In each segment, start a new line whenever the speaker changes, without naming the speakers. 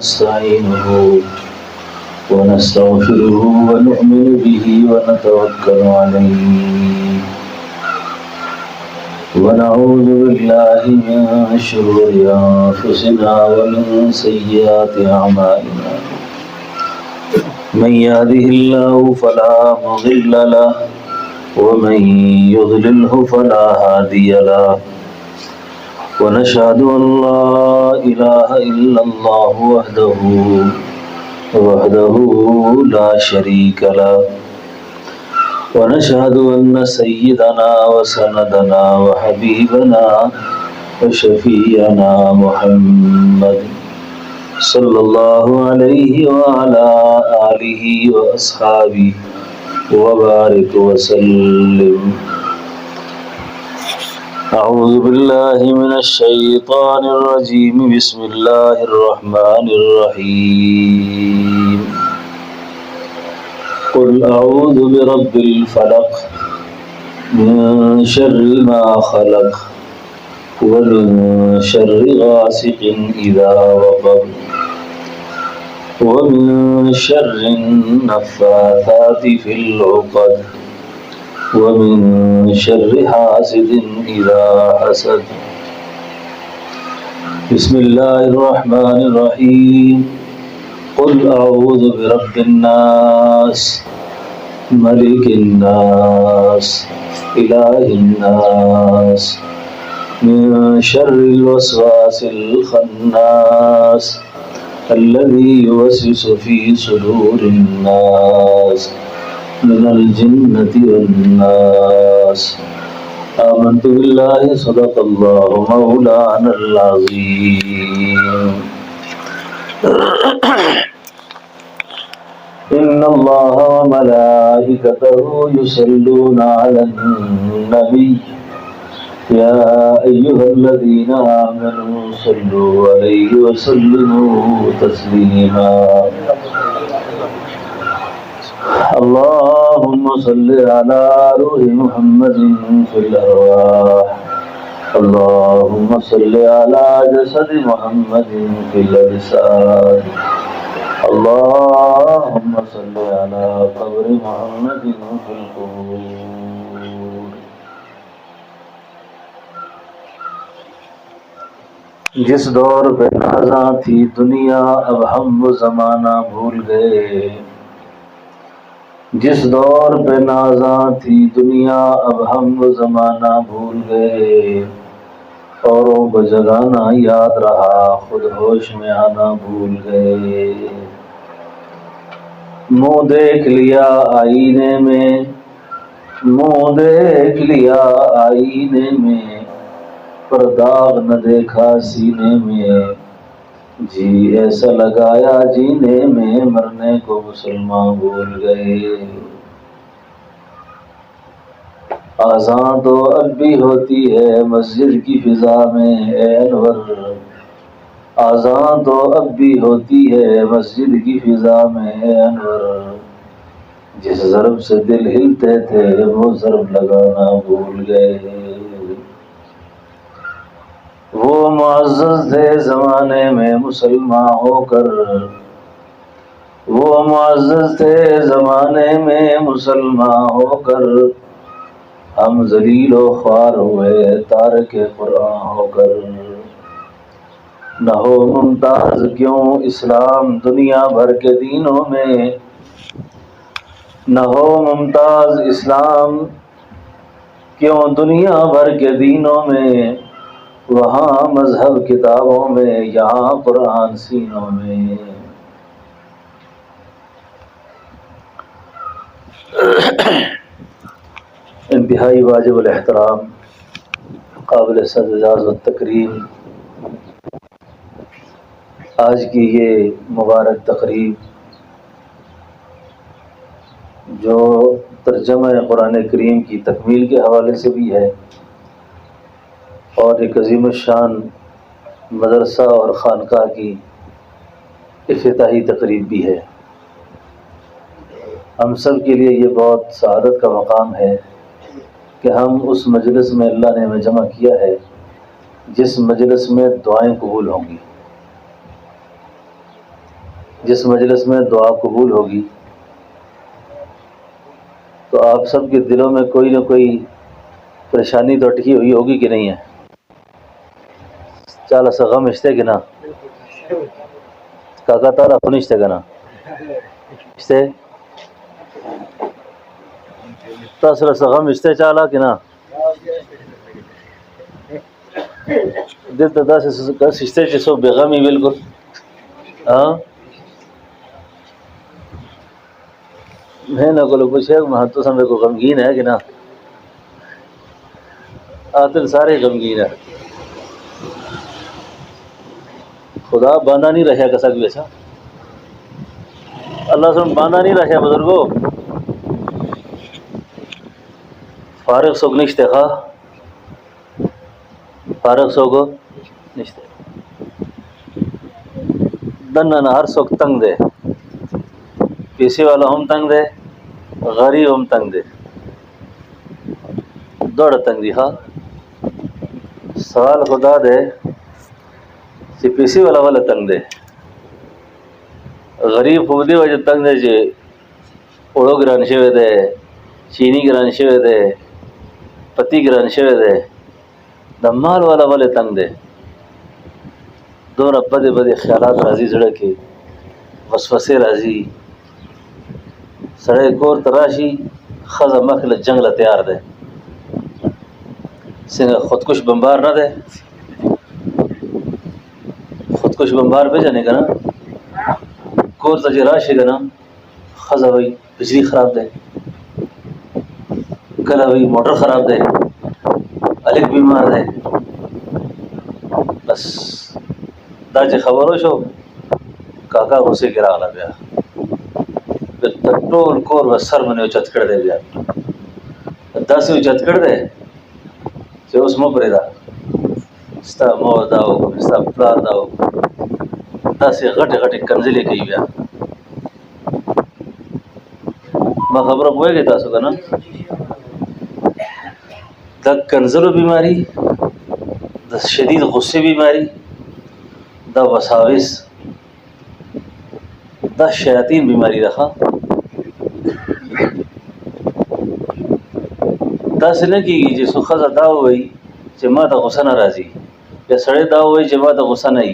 نستعينه ونستغفره ونؤمن به ونتوكل عليه ونعوذ بالله من شرور أنفسنا ومن سيئات أعمالنا من يهده الله فلا مضل له ومن يضلله فلا هادي له ونشهد أن لا إله إلا الله وحده لا شريك له ونشهد أن سيدنا وسندنا وحبيبنا وشفيعنا محمد صلى الله عليه وعلى آله وأصحابه وبارك وسلم. أعوذ بالله من الشيطان الرجيم. بسم الله الرحمن الرحيم. قل أعوذ برب الفلق من شر ما خلق ومن شر غاسق إذا وقب ومن شر النفاثات في العقد ومن شر حاسد إذا حسد. بسم الله الرحمن الرحيم. قل أعوذ برب الناس ملك الناس إله الناس من شر الوسواس الخناس الذي يوسوس في صدور الناس من الجنة والناس. آمنت بالله صدق الله مولانا العظيم. إن الله وملائكته يصلون على النبي يا أيها الذين آمنوا صلوا عليه وسلموا تسليما. اللهم صل على روح محمد في الأرواح. اللهم صل على جسد محمد في الأجساد. اللهم صل على قبر محمد في القبور. جس دور پہ نازاں تھی دنیا اب ہم وہ زمانہ بھول گئے. جس دور پہ نازاں تھی دنیا اب ہم وہ زمانہ بھول گئے. اوروں کو جگانا یاد رہا خود ہوش میں آنا بھول گئے. منہ دیکھ لیا آئینے میں منہ دیکھ لیا آئینے میں پر داغ نہ دیکھا سینے میں. جی ایسا لگایا جینے میں مرنے کو مسلمان بھول گئے. آزاں تو اب بھی ہوتی ہے مسجد کی فضا میں اے انور. آزاں تو اب بھی ہوتی ہے مسجد کی فضا میں اے انور. جس ضرب سے دل ہلتے تھے وہ ضرب لگانا بھول گئے. وہ معزز تھے زمانے میں مسلمان ہو کر. وہ معزز تھے زمانے میں مسلمان ہو کر. ہم ذلیل و خوار ہوئے تارک قرآن ہو کر. نہ ہو ممتاز کیوں اسلام دنیا بھر کے دینوں میں. نہ ہو ممتاز اسلام کیوں دنیا بھر کے دینوں میں. وہاں مذہب کتابوں میں یہاں قرآن سینوں میں. انتہائی واجب الاحترام قابل اعزاز و تکریم آج کی یہ مبارک تقریب جو ترجمہ قرآن کریم کی تکمیل کے حوالے سے بھی ہے اور ایک عظیم الشان مدرسہ اور خانقاہ کی افتتاحی تقریب بھی ہے. ہم سب کے لیے یہ بہت سعادت کا مقام ہے کہ ہم اس مجلس میں اللہ نے ہمیں جمع کیا ہے جس مجلس میں دعائیں قبول ہوں گی. جس مجلس میں دعا قبول ہوگی تو آپ سب کے دلوں میں کوئی نہ کوئی پریشانی تو اٹکی ہوئی ہوگی کہ نہیں ہے؟ چالا سا غم اشتے کہ نا کاکا تارا خنشتے کہ نا اشتے تاسرا سا غم اشتے چالا کہ نا دلتا دا سے اشتے چی سو بغمی بالکل ہاں میں نہ کلو پوچھے تو سمجھے کو غمگین ہے کہ نا آتل سارے غمگین ہے خدا باندھا نہیں رہا کسا بھی ایسا اللہ سے باندھا نہیں رہا بزرگو فارغ سوگ نشتے خواہ فارغ سوگو نشتے دنن ہر سوگ تنگ دے پیسے والا ہم تنگ دے غریب ہم تنگ دے دوڑ تنگ دی خواہ سوال خدا دے چی پیسے والا تنگ دے غریب خوب دی وجہ تنگ دے چی اوڑو گران شوے دے چینی گران شوے دے پتی گران شوے دے دا مال والا تنگ دے دونہ بدے بدے خیالات راضی زڑے کے وسوسے راضی سڑے کور تراشی خزا مخل جنگل تیار دے سنگا خودکش بمبار نہ دے خودکش بمبار پہ جانے کا نا کور تجھے راشے گا نا خزا بھائی بجلی خراب دے کلا بھائی موٹر خراب دے الگ بیمار دے بس دا چی خبرو شو کاکا غصے گرا آلا بیا پھر ٹول کور و سر منیو چت کر دے بیا دا سیو چت کر دے چی اس مپرے دا ستا مور داو ستا پلار داو دا سی غٹ غٹ کنزلے کئی بیا ما خبرو پوئے گی تاسو کا نا دا کنزلو بیماری دا شدید غصے بیماری دا وساوس دا شیاطین بیماری رکھا دا سے نہ کی گی جی سو خزا دا ہوئی چی ما تا غصہ نہ رازی یا سڑے دا ہوئی چی ما تا غصہ نہیں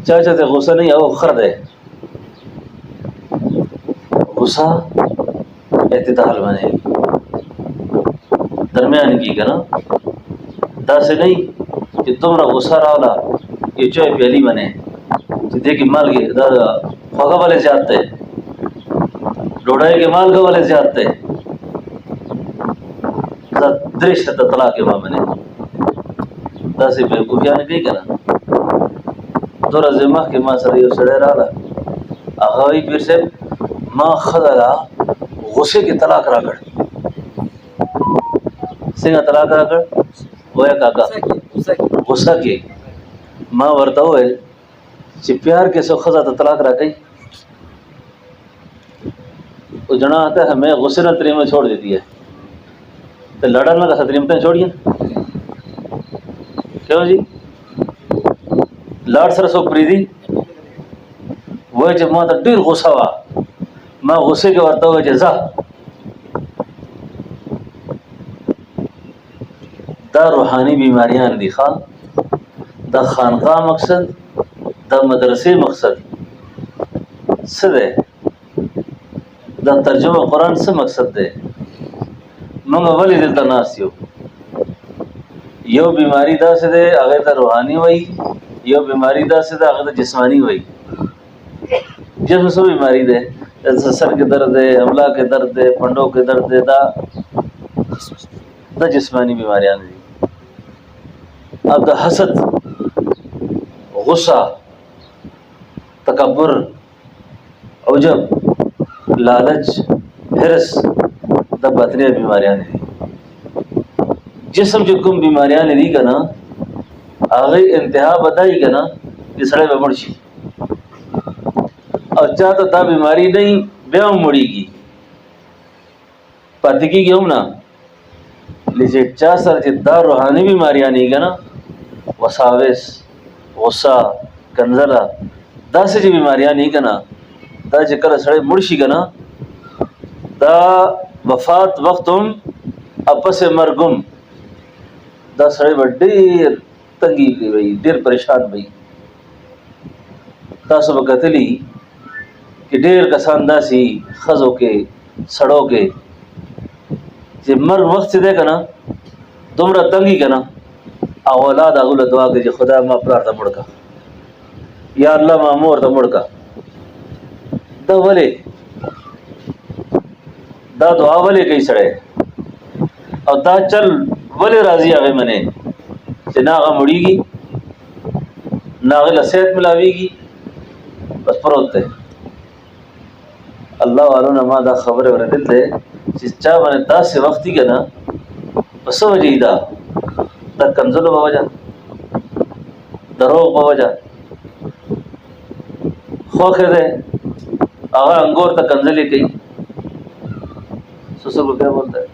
چاچا تے غصہ نہیں او خر دے غصہ اعتدال بنے درمیان کی کنا دا سے نہیں کہ تمرا غصہ راولا یہ چوئے پیالی بنے کہ دیکھی مال کے دا خوگا والے زیادتے ڈوڑائی کے مال کا والے زیادتے دا درش تا طلاق ماں بنے دا سے بیوقوفیاں نہیں کنا دورا زمہ کے ماں سر یہ سڑے رالا آغاوی پیر سے ماں خدا غصے کی طلاق را کر سنگا طلاق را کر ہویا کاکا غصہ کی ماں ورتا ہوئے چی پیار کے سو خزا تا طلاق را کئی وہ جنا آتا ہے ہمیں غصے نہ تریم میں چھوڑ دیتی ہے تو لڑن لگا ستریمتیں چھوڑیے کیوں جی لاڑ سر سو پریدی وہ جب ماں تا دیر غصہ ہوا ماں غصے کے ورتا ہوئے جزا دا روحانی بیماریاں دی خواہ دا خانقاہ مقصد دا مدرسے مقصد سدے دا ترجمہ قرآن سے مقصد دے منگا ولی دلتا ناسیو یو بیماری دا سے دے اگر تا روحانی ہوئی یو بیماری دا سے دے اگر تا جسمانی ہوئی جسم سو بیماری دے سر کے درد ہے املا کے درد ہے پنڈوں کے درد ہے دا جسمانی بیماریاں دی اب دا حسد غصہ تکبر عجب لالچ حرص دا باطنی بیماریاں دی جسم جو کم بیماریاں دی کا نا آگئی انتہا بدائی کا نا یہ سڑے میں مرشی اور چاہتا تا بیماری نہیں بیا مڑی گی پاتکی کی ہم نا لیجے چاہ سر جی دا روحانی بیماریاں نہیں کا نا وساوس غصہ کنزلہ داسې چې بیماریاں نہیں کنا دا چې کله سړی مړ شي کنا دا وفات وخت هم اپس مرګم دا سړی به ډېر تنګي کې وي ډېر پریشان وي تاسو به کتلی کہ ډېر کسان داسې ښځو کې سړو کې چې مرګ وخت چې دی که نه دومره تنګي که نه او اولاد هغو له دعا کوي چې خدای ما پلار ته مړ کړه یا الله ما مور ته مړ کړه دا ولې دا دعا ولې کوي سړی او دا چل ولې راځي هغې منې چې نه هغه مړېږي نه هغې له صحت ملاویږي بس پروت دی الله والو نه ما دا خبره اورېدل دی چې چا باندې داسې وخت دي که نه په څه وجې دا کنځلو په وجه دروغ په وجه خوښې دی هغه انګور ته کنځلې کوي سسر کو کیا بولتا ہے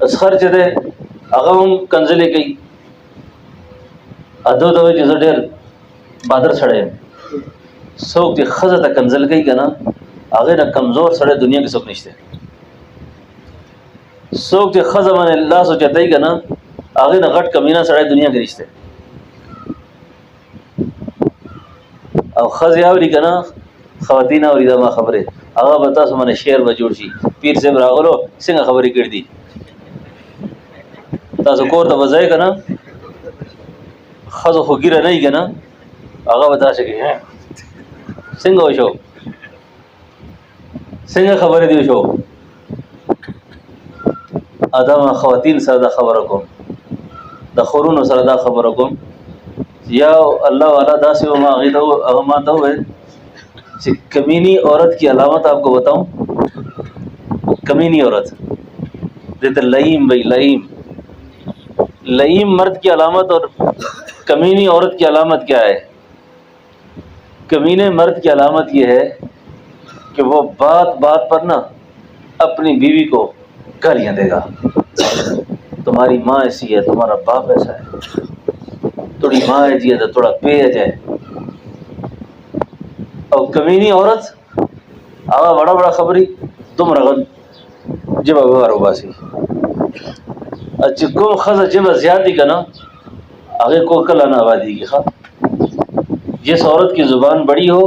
اسخر چې دی هغه هم کنځلې کوي ادو ته وایي چې زه ډېر بادر سړی یم څوک چې ښځه ته کنځل کوي که نه هغې نه کمزور سړی دنیا کې څوک نشته څوک چې ښځه باندې لاس اوچتوي که نه هغې نه غټ کمینه سړی دنیا کې نشته او ښځې اوري که نه خواتین اوري دا ما خبرې هغه به تاسو باندې شعر به جوړ شي پیر صاحب راغلو څنګه خبرې کړي دي تاسو کور ته به ځئ که نه ښځو خو ګیره نه وي که نه هغه به داسې کوي څنګه وشو څنګه خبرې دی وشو ادم خواتین سره دا خبره کوم د خورونو سره دا خبره کوم یا الله والا داسې و ما هغه ما ته وویل کہ کمینی عورت کی علامت آپ کو بتاؤں کمینی عورت دیتے لئیم بھائی لئیم مرد کی علامت اور کمینی عورت کی علامت کیا ہے کمینے مرد کی علامت یہ ہے کہ وہ بات بات پر نا اپنی بیوی کو گالیاں دے گا تمہاری ماں ایسی ہے تمہارا باپ ایسا ہے تھوڑی ماں ہے جی ہے تھوڑا پیج ہے او کمینی عورت هغه بڑا بڑا خبرې دومره غږ ژبه وار وباسي چې کوم ښځه ژبه زیات دي که نه هغې کو کله نه آبادېږي ښه جس عورت کی زبان بڑی ہو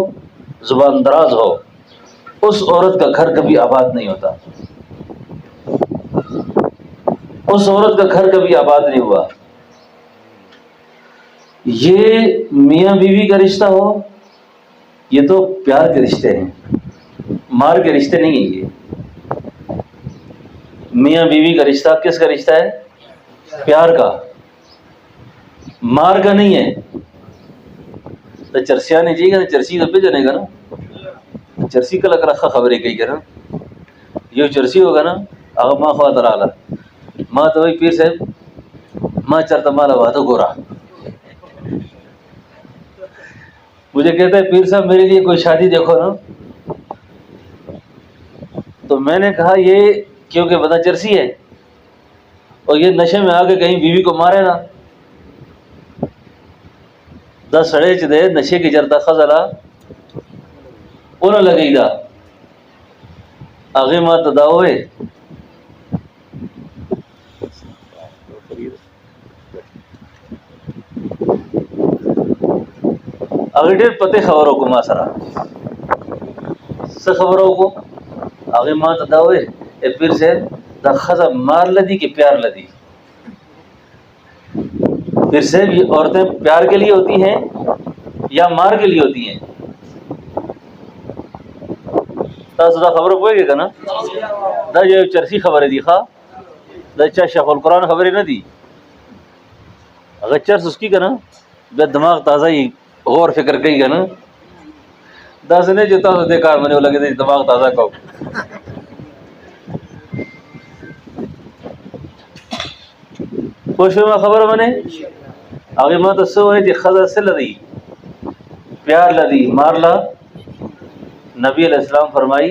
زبان دراز ہو اس عورت کا گھر کبھی آباد نہیں ہوتا اس عورت کا گھر کبھی آباد نہیں ہوا یہ میاں بیوی کا رشتہ ہو یہ تو پیار کے رشتے ہیں مار کے رشتے نہیں ہیں یہ میاں بیوی کا رشتہ کس کا رشتہ ہے پیار کا مار کا نہیں ہے تو چرسیاں نہیں چاہیے گا چرسی تو پہ جانے گا نا چرسی کا لگ رکھا خبریں کہی کر یہ چرسی ہوگا نا اگر ماں خواتر آلہ ماں تو وہی پیر صاحب ماں چرتا مالا باتو گورا مجھے کہتا ہے پیر صاحب میرے لیے کوئی شادی دیکھو نا تو میں نے کہا یہ کیونکہ بتا چرسی ہے اور یہ نشے میں آ کے کہیں بیوی کو مارے نا دا سڑے چ دے نشے کی جرتا خزلا انہوں لگے گا آگے ماں تدا ہوئے آگے ډېر پته خبرو کو ما سره څه خبرو کو آگے ماں تدا ہوئے اے پیر سے دا خزا مار لدی کہ پیار لدی پھر سے یہ عورتیں پیار کے لیے ہوتی ہیں یا مار کے لیے ہوتی ہیں تاسو دا خبر پوهیږئ که نه دا یو چرسی خبره دي ښه دا چا شیخ القرآن خبرې نه دي هغه چرس اس کی که نه بیا دماغ تازه یي غور فکر کوي که نه داسې نه چې تاسو دې کار باندې ولګېدئ چې دماغ تازه کوو پوه شوې ما خبره باندې هغې ما ته څه وایي چې ښځه څه لري پیار لري مار له نبی علیہ السلام فرمائی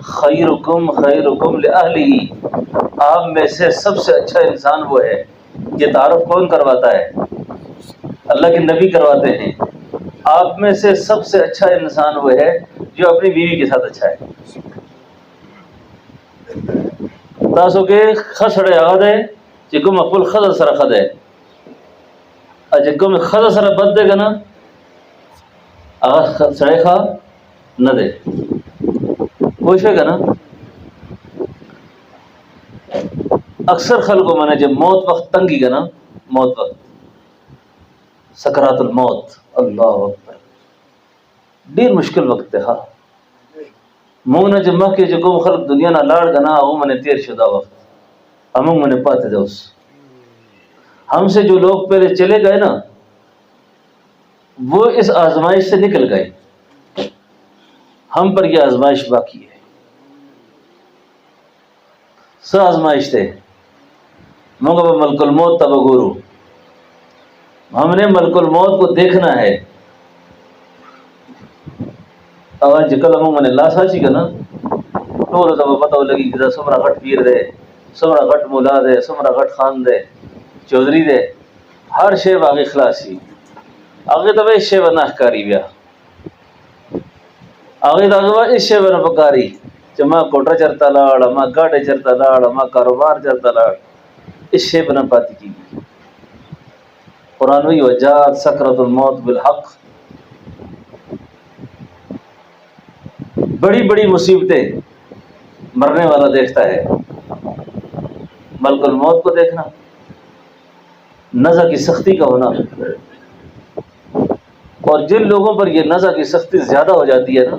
خیرکم خیرکم لأہلہ آپ میں سے سب سے اچھا انسان وہ ہے. یہ تعارف کون کرواتا ہے؟ اللہ کے نبی کرواتے ہیں. آپ میں سے سب سے اچھا انسان وہ ہے جو اپنی بیوی کے ساتھ اچھا ہے. تاسو کې خسړې هغه دی چې کوم خپل خزه سره خده ا چې کوم خزه سره بد دی کنه هغه سړی ښه نه دی. پوه شئ کنه اکثر خلکو منه چې موت وخت تنګي کنه موت وخت سکرات الموت الله اکبر ډیر مشکل وخت دی. ها مونږ نه چې مخکې چې کوم خلک دنیا نه لاړ کنه هغه منه تیر شو دا وخت ہم نے پاتے تھے. اس ہم سے جو لوگ پہلے چلے گئے نا وہ اس آزمائش سے نکل گئے. ہم پر یہ آزمائش باقی ہے. سو آزمائش تھے مگر ملک الموت تبغورو ہم نے ملک الموت کو دیکھنا ہے. آواز جکل ہم نے لا ساچی کا نا تو پتہ لگی کہ سمرا گھٹ پیر دے سمرا گھٹ مولا دے سمرا گھٹ خان دے چودھری دے ہر شے باغی خلاصی آگے تو اس شے بنا کاری بیا آگے تو اس شے بنا پکاری کہ ماں کوٹا چرتا لاڑ ماں گاڑے چرتا لاڑ ماں کاروبار چرتا لاڑ اس شے بنا پاتی کی. قرآن وی وجات سکرت الموت بالحق بڑی بڑی مصیبتیں مرنے والا دیکھتا ہے. ملک الموت کو دیکھنا نزع کی سختی کا ہونا اور جن لوگوں پر یہ نزع کی سختی زیادہ ہو جاتی ہے نا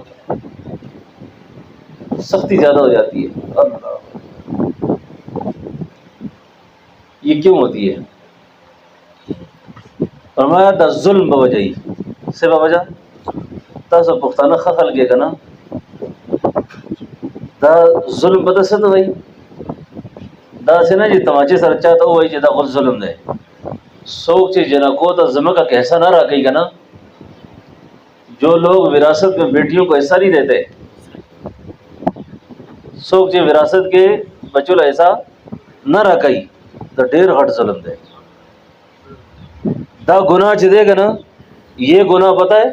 سختی زیادہ ہو جاتی ہے اللہ یہ کیوں ہوتی ہے. فرمایا دا ظلم بوجہ سے بوجہ تاسو پختانہ خخل کے کنا دا ظلم پتہ سے تو بھائی دا سے نا جی تماچے سر چاہتا ہو وہی جدا خود ظلم دے سوک چی جنا کو تا زمہ کا کیسا نہ رہا کئی کنا. جو لوگ وراثت میں بیٹیوں کو ایسا نہیں دیتے سوک چی وراثت کے بچوں لا ایسا نہ رہا کئی تو ڈیر غٹ ظلم دے. دا گناہ چی دے گا نا یہ گناہ پتہ ہے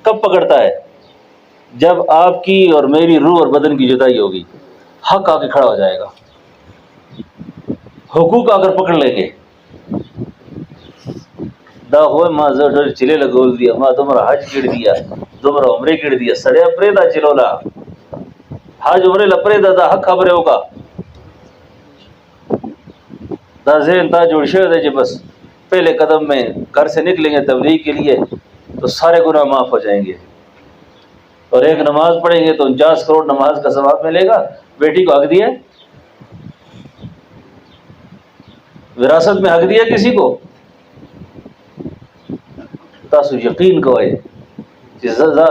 کب پکڑتا ہے جب آپ کی اور میری روح اور بدن کی جدائی ہوگی. حق آ کے کھڑا ہو جائے گا حقوق آ کر پکڑ لیں گے. دا ہوئے ماں زر چلے لگول دیا ماں تمہارا حج کڑ دیا تمہارا عمرے کڑ دیا سڑے اپرے دا چلولا حج عمرے لپرے دا حق خبرے ہوگا دا ذہن تا جوڑ شو دے جی بس پہلے قدم میں گھر سے نکلیں گے تبلیغ کے لیے تو سارے گناہ معاف ہو جائیں گے اور ایک نماز پڑھیں گے تو 49 کروڑ نماز کا ثواب ملے گا. بیٹی کو حق دیا وراثت میں حق دیا کسی کو تاسو یقین کوئے کہ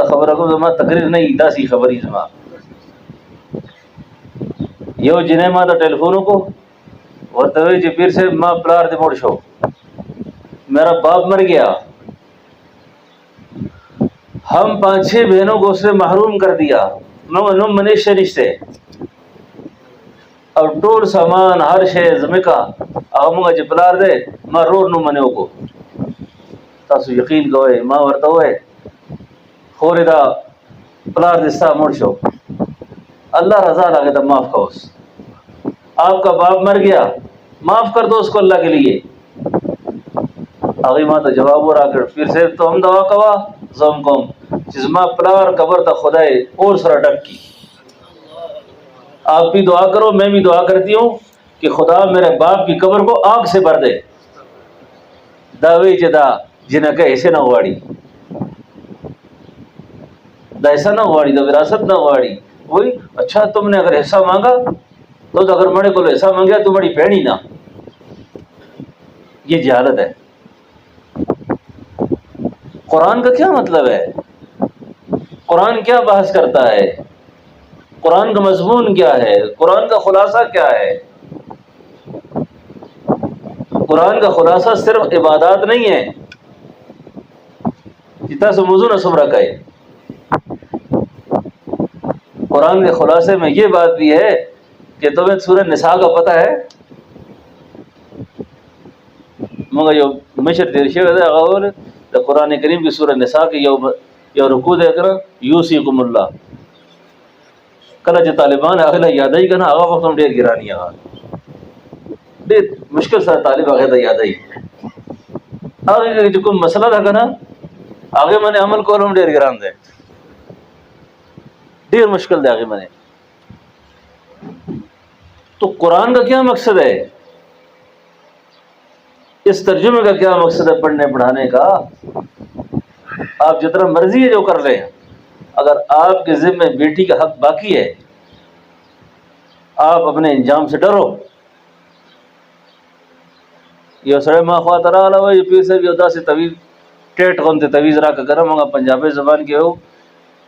خبر کو زما تقریر نہیں داسی خبری زما یو جنہیں ماں دا ٹیلیفونوں کو ورتوی جی پیر سے ماں پلار دے موڑ شو میرا باپ مر گیا ہم 5-6 بہنوں کو اس نے محروم کر دیا نم منیش رشتے اور ٹول سامان ہر شے زمکا آمگا جی پلار دے ماں رور نم منیو کو تاسو یقین کوئے ماں ورتا ہوئے خوری دا پلار دستا موڑ شو اللہ رضا لگے تا معاف کھوس. آپ کا باپ مر گیا معاف کر دو اس کو اللہ کے لیے. آگئی ماں تا جواب ہو رہا کر پھر سے تو ہم دعا کوا زم کوم چیز ماں پلار قبر تا خدای اور سرا ڈک کی. آپ بھی دعا کرو میں بھی دعا کرتی ہوں کہ خدا میرے باپ کی قبر کو آگ سے بھر دے. داوی جدا جنہ کہ ایسے نہ ہواڑی دا ایسا نہ ہواڑی دا وراثت نہ ہواڑی وہی اچھا تم نے اگر ایسا مانگا تو اگر مڑے کو ایسا مانگیا تو بڑی پہنی نہ یہ جہالت ہے. قرآن کا کیا مطلب ہے قرآن کیا بحث کرتا ہے قرآن کا مضمون کیا ہے قرآن کا خلاصہ کیا ہے. قرآن کا خلاصہ صرف عبادات نہیں ہے جتنا سے موضوع نہ سمرا کا ہے. قرآن کے خلاصے میں یہ بات بھی ہے کہ تمہیں سورہ نساء کا پتہ ہے مگر جو مشر دیر شیو ہے اور دا قرآن کریم کی سورہ نساء کی یو رکوع دے کر یوصیکم اللہ کله چې طالبان هغه یادای کنه هغه وخت هم ډیر ګرانی هغه ډیر مشکل سره طالب هغه ته یادای هغه چې کوم مسله ده کنه هغه باندې عمل کول هم ډیر ګران دی ډیر مشکل دی هغه باندې تو قرآن کا کیا مقصد ہے اس ترجمے کا کیا مقصد ہے پڑھنے پڑھانے کا آپ جتنا مرضی ہے جو کر لیں اگر آپ کے ذمہ بیٹی کا حق باقی ہے آپ اپنے انجام سے ڈرو یہ سڑے ماں خواہ رالا ہوا یہ پیر سے بھی ہوتا سے طویل ٹیٹ کون تے تویز را کا کرم ہوگا پنجابی زبان کے ہو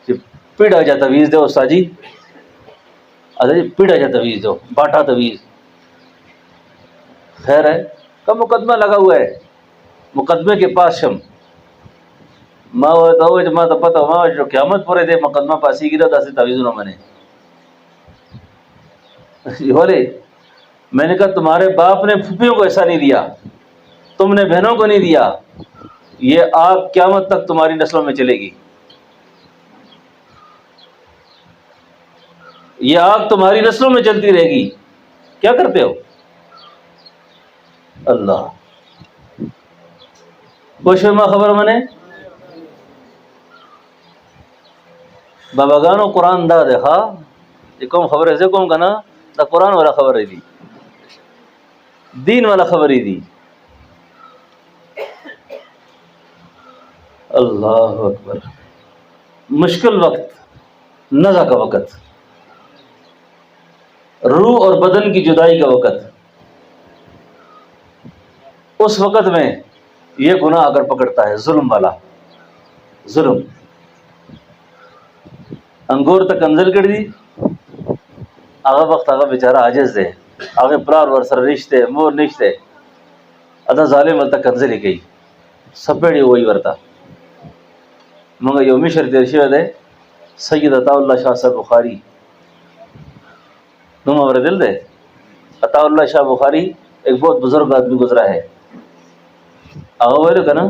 کہ پیڑا جا تویز دے استاد جی ارے پیڑا جا تویز دو باٹا تویز خیر ہے کب مقدمہ لگا ہوا ہے مقدمے کے پاس شم ماں ماں تو پتہ ماں جو قیامت پورے دے مقدمہ پاسی گرا تھا سے تویز نہ منے بولے میں نے کہا تمہارے باپ نے پھوپھیوں کو ایسا نہیں دیا تم نے بہنوں کو نہیں دیا یہ آگ قیامت تک تمہاری نسلوں میں چلے گی یہ آگ تمہاری نسلوں میں چلتی رہے گی کیا کرتے ہو اللہ خوش ماں خبر منے بابا گانو قرآن دا دے خواہ یہ کم خبر ہے سے کم کنا دا قرآن والا خبر ہے دی دین والا خبر ہی دی اللہ اکبر مشکل وقت نزع کا وقت روح اور بدن کی جدائی کا وقت اس وقت میں یہ گناہ اگر پکڑتا ہے ظلم والا ظلم انگور تک انزل کر دی آگا وقت آگا بیچارہ عاجز دے آگے پرار ورسر رشتے مور نشتے ادا ظالم تک کنزل ہی گئی سپیڑی وہی ورتا مگر یومی شر ترشی دے سید عطا اللہ شاہ صاحب بخاری تم ہمارے دل دے عطا اللہ شاہ بخاری ایک بہت بزرگ آدمی گزرا ہے آگا بولے کہ نا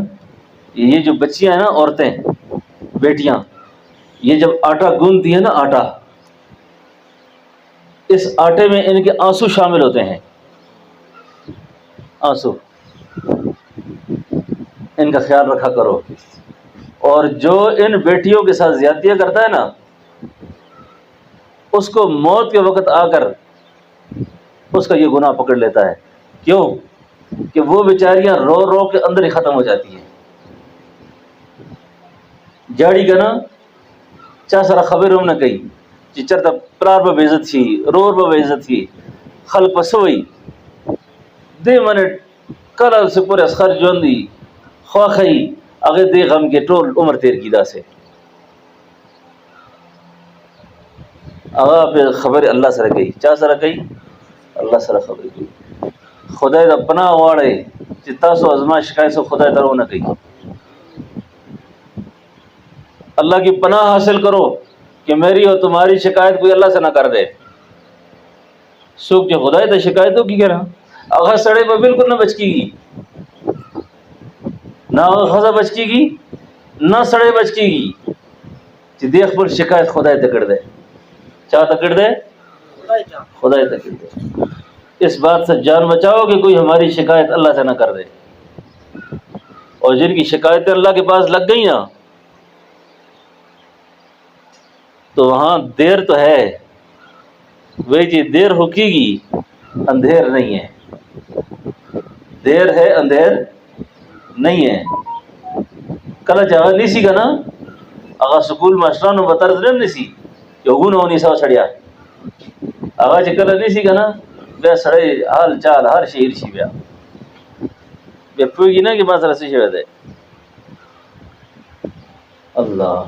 یہ جو بچیاں ہیں نا عورتیں بیٹیاں یہ جب آٹا گوندتی ہے نا آٹا اس آٹے میں ان کے آنسو شامل ہوتے ہیں آنسو ان کا خیال رکھا کرو اور جو ان بیٹیوں کے ساتھ زیادتیاں کرتا ہے نا اس کو موت کے وقت آ کر اس کا یہ گناہ پکڑ لیتا ہے کیوں کہ وہ بیچاریاں رو رو کے اندر ہی ختم ہو جاتی ہیں جاڑی کا نا چا سارا خبر ہم نہ کہی چرتا پرار پہ بےزت تھی رور پہ بےزت تھی خل پسوئی دے من کل سے پورے اسخر جون دی خواخی اگر دے غم کے ٹول عمر تیر کی دا سے آغا پہ خبر اللہ سره گئی چا سره گئی اللہ سره خبر گئی خدای دا پناہ واڑے چې تاسو ازما شکایت سے خدای درو نہ گئی اللہ کی پناہ حاصل کرو کہ میری اور تمہاری شکایت کوئی اللہ سے نہ کر دے سوک جو خدای تا شکایتوں کی کہہ رہا اگر سڑے پہ بالکل نہ بچکی گی نہ خزا بچکی گی نہ سڑے بچکی گی کہ دیکھ پر شکایت خدای تکڑ دے چاہ تکڑ دے خدای تکڑ دے اس بات سے جان بچاؤ کہ کوئی ہماری شکایت اللہ سے نہ کر دے اور جن کی شکایتیں اللہ کے پاس لگ گئی نا تو وہاں دیر تو ہے وہی چیز دیر ہوکی گی اندھیر نہیں ہے دیر ہے اندھیر نہیں ہے کل جگہ نہیں سی کا نا اگر سکول ماسٹرانو بطرز نہیں سی کہ اگو نہ ہونی سا سڑیا اگر چکل نہیں سی کا نا بے سڑے حال چال ہر شہر شی بیا بے پوئی گی نا کہ ماں رسی شوید ہے اللہ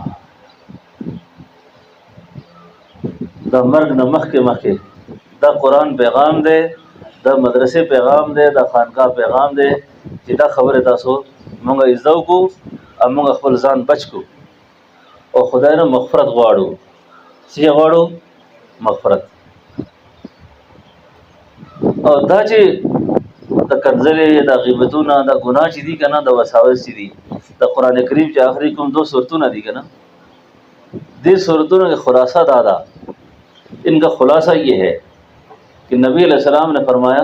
دا مرگ نہ مخ کے مخ کے دا قرآن پیغام دے دا مدرسے پیغام دے دا خانقاہ پیغام دے کہ دا خبر تاسو مونگا عزو کو اور مونگا خپل ځان بچ کو اور خدای نے مغفرت غواړو سی غواړو مغفرت اور دا چې دا کنځلې دا غیبتونه دا ګناه چې دي کنه دا وساوس چې دي دا قرآن کریم کے آخری کم 2 صورتوں نہ دی گا نا دی صورتوں کے خلاصہ دادا ان کا خلاصہ یہ ہے کہ نبی علیہ السلام نے فرمایا،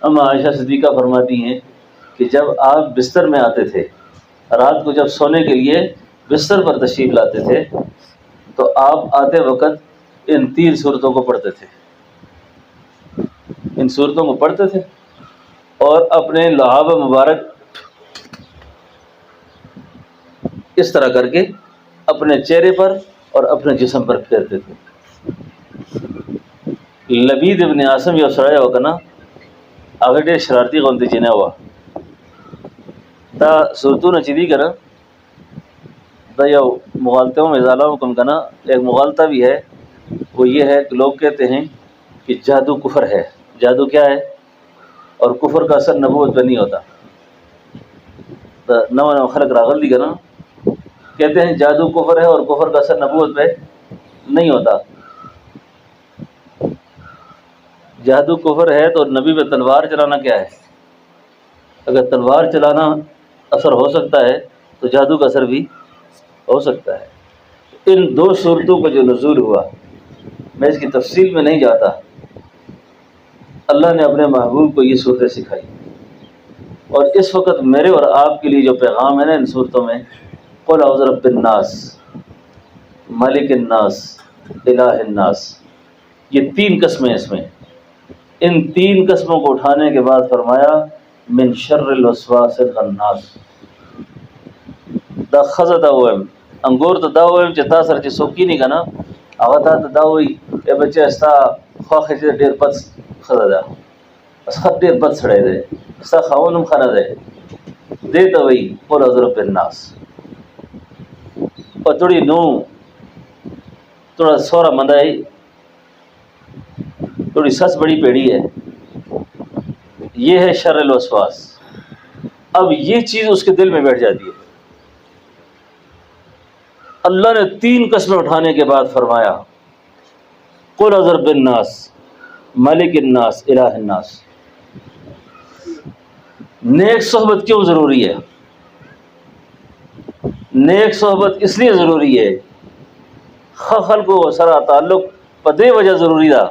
اما عائشہ صدیقہ فرماتی ہیں کہ جب آپ بستر میں آتے تھے، رات کو جب سونے کے لیے بستر پر تشریف لاتے تھے تو آپ آتے وقت ان 3 صورتوں کو پڑھتے تھے، ان صورتوں کو پڑھتے تھے اور اپنے لحاف مبارک اس طرح کر کے اپنے چہرے پر اور اپنے جسم پر پھیرتے تھے۔ لبید ابن عاصم یہ سڑا ہوا کنا آگے ڈیر شرارتی غلطی جنہیں ہوا تا صورتوں نے چیدی کنا دا یا مغالطوں میں ازالہ حکم کنا ایک مغالطہ بھی ہے، وہ یہ ہے کہ لوگ کہتے ہیں کہ جادو کفر ہے۔ جادو کیا ہے؟ اور کفر کا اثر نبوت پہ نہیں ہوتا۔ نو خلق راغل دی کنا کہتے ہیں جادو کفر ہے اور کفر کا اثر نبوت پہ نہیں ہوتا۔ جادو کفر ہے تو نبی پہ تلوار چلانا کیا ہے؟ اگر تلوار چلانا اثر ہو سکتا ہے تو جادو کا اثر بھی ہو سکتا ہے۔ ان 2 صورتوں کا جو نزول ہوا، میں اس کی تفصیل میں نہیں جاتا، اللہ نے اپنے محبوب کو یہ صورتیں سکھائی، اور اس وقت میرے اور آپ کے لیے جو پیغام ہے نا ان صورتوں میں، قل اعوذ برب الناس، مالک الناس، الہ الناس، یہ 3 قسمیں اس میں۔ ان 3 قسموں کو اٹھانے کے بعد فرمایا من شر الوسواس الخناس، دا خزہ ہوئے انگور تو دا ہوئے چتا سر چی سوکی نہیں کنا آغتا تا دا ہوئی اے بچے استا خواہ خیچے دیر بد خزہ دا اس خط دیر بد سڑے دے استا خواہنم خانہ دے دیتا ہوئی قول عذرب الناس، اور توڑی نو توڑا سورا مندائی تھوڑی سس بڑی پیڑی ہے، یہ ہے شر الوسواس۔ اب یہ چیز اس کے دل میں بیٹھ جاتی ہے۔ اللہ نے 3 قسمیں اٹھانے کے بعد فرمایا قل اعوذ برب الناس، مالک الناس، الہ الناس۔ نیک صحبت کیوں ضروری ہے؟ نیک صحبت اس لیے ضروری ہے، خلق و سرا تعلق پدے وجہ ضروری تھا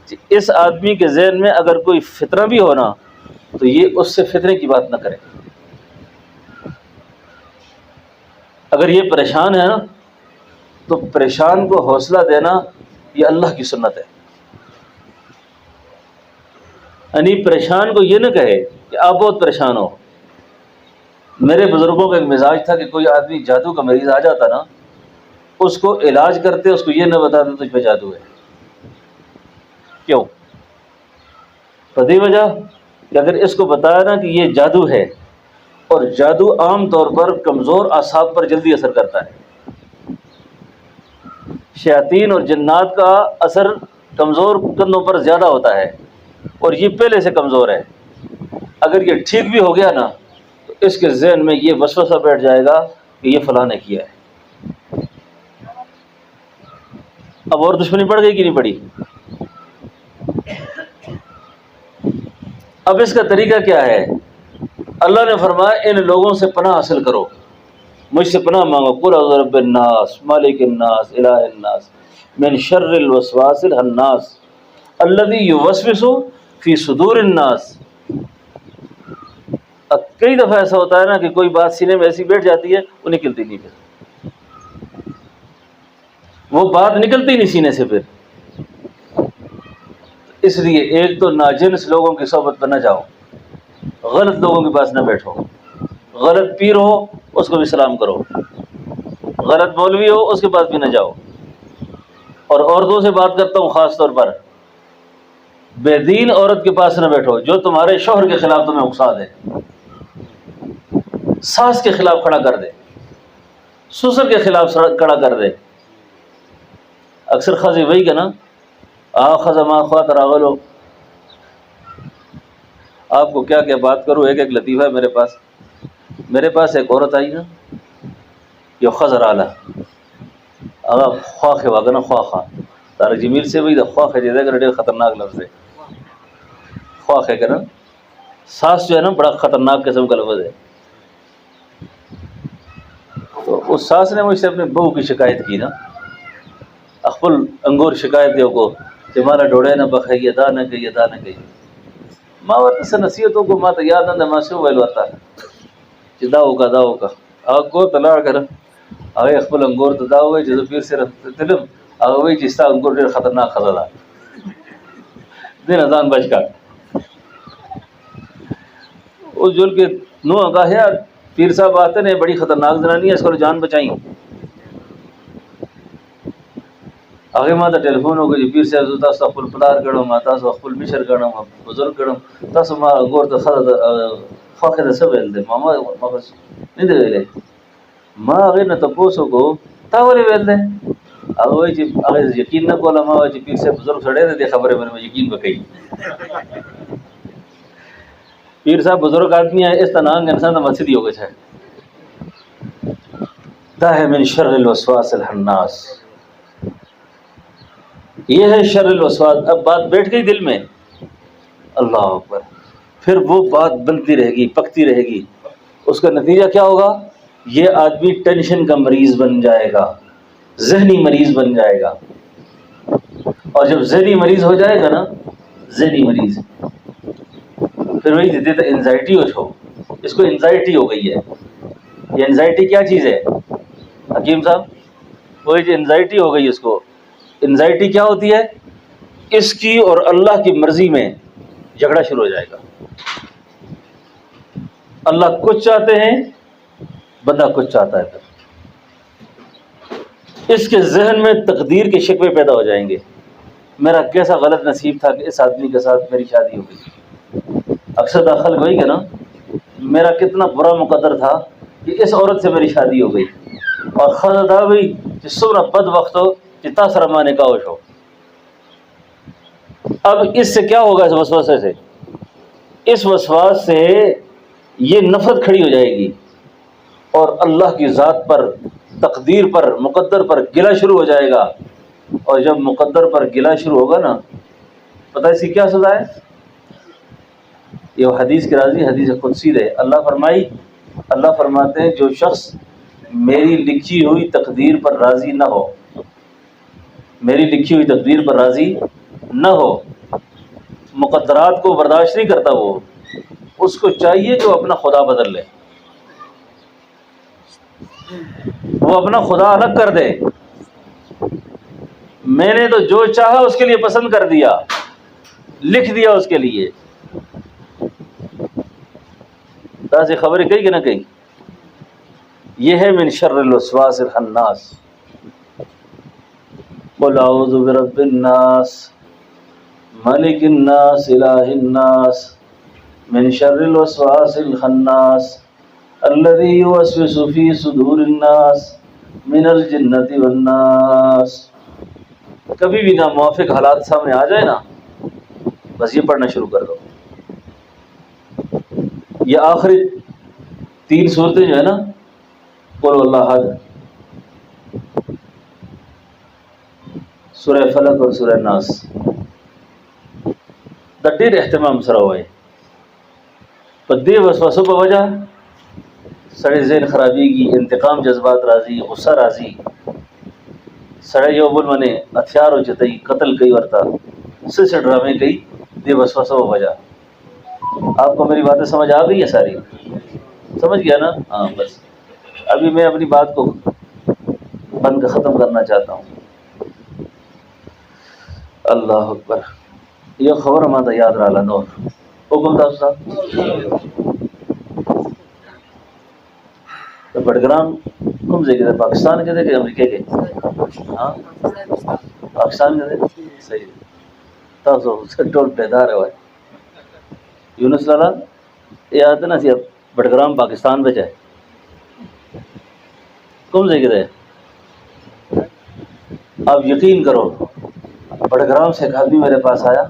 کہ اس آدمی کے ذہن میں اگر کوئی فتنہ بھی ہونا تو یہ اس سے فتنے کی بات نہ کرے۔ اگر یہ پریشان ہے نا تو پریشان کو حوصلہ دینا یہ اللہ کی سنت ہے، یعنی پریشان کو یہ نہ کہے کہ آپ بہت پریشان ہو۔ میرے بزرگوں کا ایک مزاج تھا کہ کوئی آدمی جادو کا مریض آ جاتا نا، اس کو علاج کرتے اس کو یہ نہ بتاتے تجھ پہ جادو ہے۔ کیوں؟ پدی وجہ کہ اگر اس کو بتایا نا کہ یہ جادو ہے، اور جادو عام طور پر کمزور اعصاب پر جلدی اثر کرتا ہے، شیاطین اور جنات کا اثر کمزور کندھوں پر زیادہ ہوتا ہے اور یہ پہلے سے کمزور ہے۔ اگر یہ ٹھیک بھی ہو گیا نا تو اس کے ذہن میں یہ وسوسہ بیٹھ جائے گا کہ یہ فلاں نے کیا ہے۔ اب اور دشمنی پڑ گئی کہ نہیں پڑی؟ اب اس کا طریقہ کیا ہے؟ اللہ نے فرمایا ان لوگوں سے پناہ حاصل کرو، مجھ سے پناہ مانگو۔ قل اعوذ برب الناس، مالک الناس، الہ الناس، من شر الوسواس الخناس الذی یوسوس فی صدور الناس۔ اب کئی دفعہ ایسا ہوتا ہے نا کہ کوئی بات سینے میں ایسی بیٹھ جاتی ہے وہ نکلتی نہیں، پھر وہ بات نکلتی نہیں سینے سے۔ پھر اس لیے ایک تو ناجنس لوگوں کی صحبت پر نہ جاؤ، غلط لوگوں کے پاس نہ بیٹھو، غلط پیر ہو اس کو بھی سلام کرو، غلط مولوی ہو اس کے پاس بھی نہ جاؤ۔ اور عورتوں سے بات کرتا ہوں خاص طور پر، بے دین عورت کے پاس نہ بیٹھو جو تمہارے شوہر کے خلاف تمہیں اکسا دے، ساس کے خلاف کھڑا کر دے، سسر کے خلاف کھڑا کر دے۔ اکثر خزی وہی کہ نا خزما خواہ تراغلو، آپ کو کیا کیا بات کروں، ایک ایک لطیفہ ہے میرے پاس ایک عورت آئی نا، یہ خزر آلہ اگر خواہ ہے واگنا خواہ تارا جمیل سے وہی دا خواہ ہے جیدہ کہ خطرناک لفظ ہے، خواہ ہے کہ نا ساس جو ہے نا بڑا خطرناک قسم کا لفظ ہے۔ اس ساس نے مجھ سے اپنے بہو کی شکایت کی نا، خپل انګور شکایت یو کو چې مالا ډوډۍ نه پخېږي، دا نه کوي دا نه کوي. ما ورته څه نصیحت وکړو، ما ته یاد نه ده ما څه وویل ورته چې دا وکړه دا وکړه. هغه کور ته لاړ کړه، هغې خپل انګور ته دا ووایي چې زه پیر سره تلم، هغه وایي چې ستا انګور ډېر خطرناک ښځه ده، دې نه ځان بچ کړه. اس جول کے نو کہا یار پیر صاحب آتے ہیں، بڑی خطرناک زنانی ہے، اس کو جان بچائیں. هغه ما ته ټلیفون وکړ چې پیر صاحب زه تاسو ته خپل پلار ګڼم، تاسو خپل مشر ګڼم، بزرګ ګڼم، تاسو ما ګور ته ښه خوښې ده څه ویل دی؟ ما بس نه دی ویلی. ما هغې نه تپوس وکړو تا ولې ویل دی؟ هغه وایي چې هغې یقین نه کوله. ما وایي چې پیر صاحب بزرګ سړی دی، دې خبرې باندې یقین به کوي. پیر صاحب بزرگ آدمی ہے، اس طرح انسان تو مسجد ہی ہو گیا ہے. دا ہے من شر الوسواس الخناس، یہ ہے شر الوسواس. اب بات بیٹھ گئی دل میں، اللہ اکبر، پھر وہ بات بنتی رہے گی، پکتی رہے گی. اس کا نتیجہ کیا ہوگا؟ یہ آدمی ٹینشن کا مریض بن جائے گا، ذہنی مریض بن جائے گا. اور جب ذہنی مریض ہو جائے گا نا، ذہنی مریض، پھر وہی دیتے تو انزائٹی ہو، اس کو انزائٹی ہو گئی ہے. یہ انزائٹی کیا چیز ہے حکیم صاحب؟ وہی جو انزائٹی ہو گئی اس کو. انزائٹی کیا ہوتی ہے؟ اس کی اور اللہ کی مرضی میں جھگڑا شروع ہو جائے گا. اللہ کچھ چاہتے ہیں، بندہ کچھ چاہتا ہے. پھر اس کے ذہن میں تقدیر کے شکوے پیدا ہو جائیں گے. میرا کیسا غلط نصیب تھا کہ اس آدمی کے ساتھ میری شادی ہو گئی. اکثر داخل ہوئی کہ نا، میرا کتنا برا مقدر تھا کہ اس عورت سے میری شادی ہو گئی. اور خدا بھی کہ سورہ بد وقت ہو کہ تاثر مانے کا ہوش ہو. اب اس سے کیا ہوگا؟ اس وسوسے سے، اس وسواس سے یہ نفرت کھڑی ہو جائے گی اور اللہ کی ذات پر، تقدیر پر، مقدر پر گلہ شروع ہو جائے گا. اور جب مقدر پر گلہ شروع ہوگا نا، پتہ ہے اس کی کیا سزا ہے؟ یہ حدیث کی راضی حدیث قدسی ہے. اللہ فرماتے ہیں جو شخص میری لکھی ہوئی تقدیر پر راضی نہ ہو، میری لکھی ہوئی تقدیر پر راضی نہ ہو، مقدرات کو برداشت نہیں کرتا، وہ اس کو چاہیے کہ وہ اپنا خدا بدل لے، وہ اپنا خدا الگ کر دے. میں نے تو جو چاہا اس کے لیے پسند کر دیا، لکھ دیا اس کے لیے. سے خبریں کہیں کہ نہ کہیں. یہ ہے من شر الوسواس الخناس. قل اعوذ برب الناس ملک الناس الہ الناس من شر الوسواس الخناس الذي يوسوس في صدور الناس من الجنة والناس. کبھی بھی ناموافق حالات سامنے آ جائے نا، بس یہ پڑھنا شروع کر دو. یہ آخری 3 صورتیں جو ہے نا، قل اللہ احد، سورہ فلق اور سورہ ناس، دا ډېر اهتمام سره وایي. په دې وسوسو په وجه سړی ذهن خرابېږي، انتقام جذبات راځي، غصه راځي، سړی یو بل باندې ہتھیار اوچتوي، قتل کوي، ورته څه څه ډرامې کوي دې وسوسو په وجه. آپ کو میری باتیں سمجھ آ گئی ہے؟ ساری سمجھ گیا نا؟ ہاں، بس ابھی میں اپنی بات کو بند کر ختم کرنا چاہتا ہوں. اللہ اکبر. یہ خبر ہمارا یاد رہا نور حکم تھا صاحب. تو بڑگرام کم سے کہتے پاکستان کے تھے کہ امریکہ کے؟ ہاں پاکستان کے تھے. صحیح تاسو ټول بیدار ہے. یونس لالا یہ آتے نا سی اب بٹگرام پاکستان بچ ہے. کم سے کہتے آپ یقین کرو، بٹگرام سے ایک آدمی میرے پاس آیا،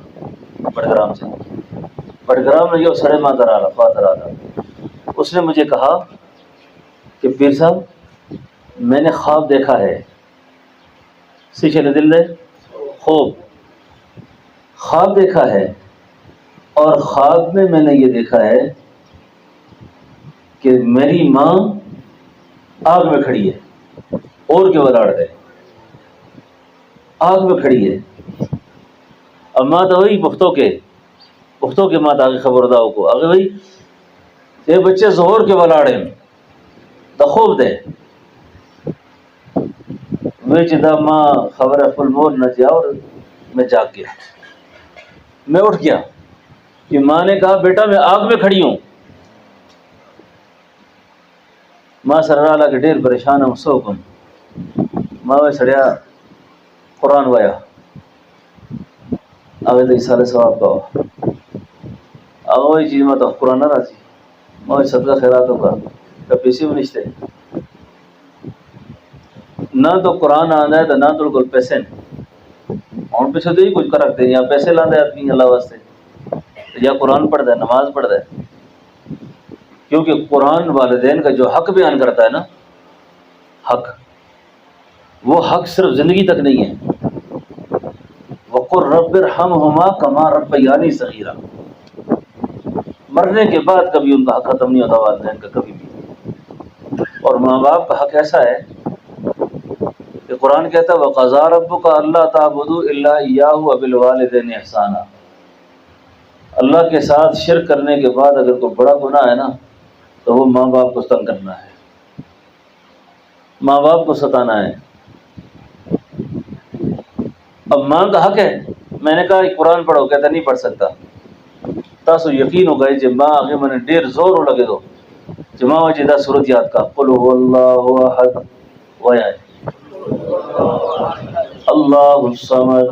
بٹگرام میں جو سڑے ماتر آ رہا، اس نے مجھے کہا کہ پیر صاحب میں نے خواب دیکھا ہے. سیچلے دل دے خواب دیکھا ہے، اور خواب میں نے یہ دیکھا ہے کہ میری ماں آگ میں کھڑی ہے. اور کے ولاڑ دے آگ میں کھڑی ہے. اب ماں تو وہی پختوں کے ماں آگے خبرداؤ کو آگے بھائی یہ بچے زہور کے ولاڑے دا خوب دے میں چدا ماں خبر ہے فل مول نہ جا. اور میں جاگ گیا, میں اٹھ گیا کہ ماں نے کہا بیٹا میں آگ میں کھڑی ہوں. ماں سر اللہ کے ڈیر پریشان ہوں سو کم ماں میں سڑیا قرآن وایا آگے تو اسال ثواب کا آگے وہی چیز میں تو قرآن نہ راضی میں صدقہ خیراتوں کا پیسے بھی نشتے نہ تو قرآن آنا ہے تو نہ تو کوئی پیسے اور پیچھے تو ہی کچھ کر رکھتے ہیں یا پیسے لاندے آدمی اللہ واسطے یا قرآن پڑھتا ہے نماز پڑھتا ہے. کیونکہ قرآن والدین کا جو حق بیان کرتا ہے نا حق وہ حق صرف زندگی تک نہیں ہے. وقر رب ارحمہما کما ربیانی صغیرا, مرنے کے بعد کبھی ان کا حق ختم نہیں ہوتا والدین کا کبھی بھی. اور ماں باپ کا حق ایسا ہے کہ قرآن کہتا ہے وَقَضَىٰ رَبُّكَ أَلَّا تَعْبُدُوا إِلَّا إِيَّاهُ وَبِالْوَالِدَيْنِ إِحْسَانًا. اللہ کے ساتھ شرک کرنے کے بعد اگر کوئی بڑا گناہ ہے نا تو وہ ماں باپ کو تنگ کرنا ہے, ماں باپ کو ستانا ہے. اب ماں کا حق ہے. میں نے کہا قرآن پڑھو, کہتا نہیں پڑھ سکتا. تاسو یقین ہو گئے جب ماں آگے میں نے ڈیر زور ہو لگے دو جمع ہو جدہ صورت یاد کا قل هو اللہ احد ویا اللہ الصمد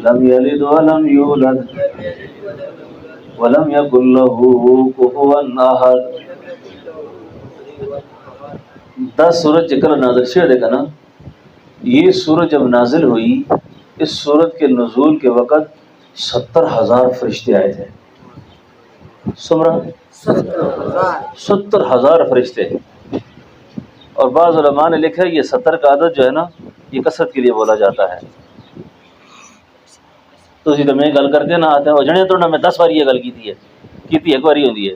لم یلد ولم یولد ولم یکن له کفوا احد. 10 سورت جکر نازل شعر دیکھا نا. یہ سورت جب نازل ہوئی اس سورت کے نزول کے وقت 70,000 فرشتے آئے تھے. سمرا 70,000 فرشتے. اور بعض علماء نے لکھا ہے یہ 70 کا عدد جو ہے نا یہ کثرت کے لیے بولا جاتا ہے. تو اسی تو میں گل کرتے نا آتے ہیں جنے تو نہ میں 10 بار یہ گل کی تھی ایک باری ہوتی ہے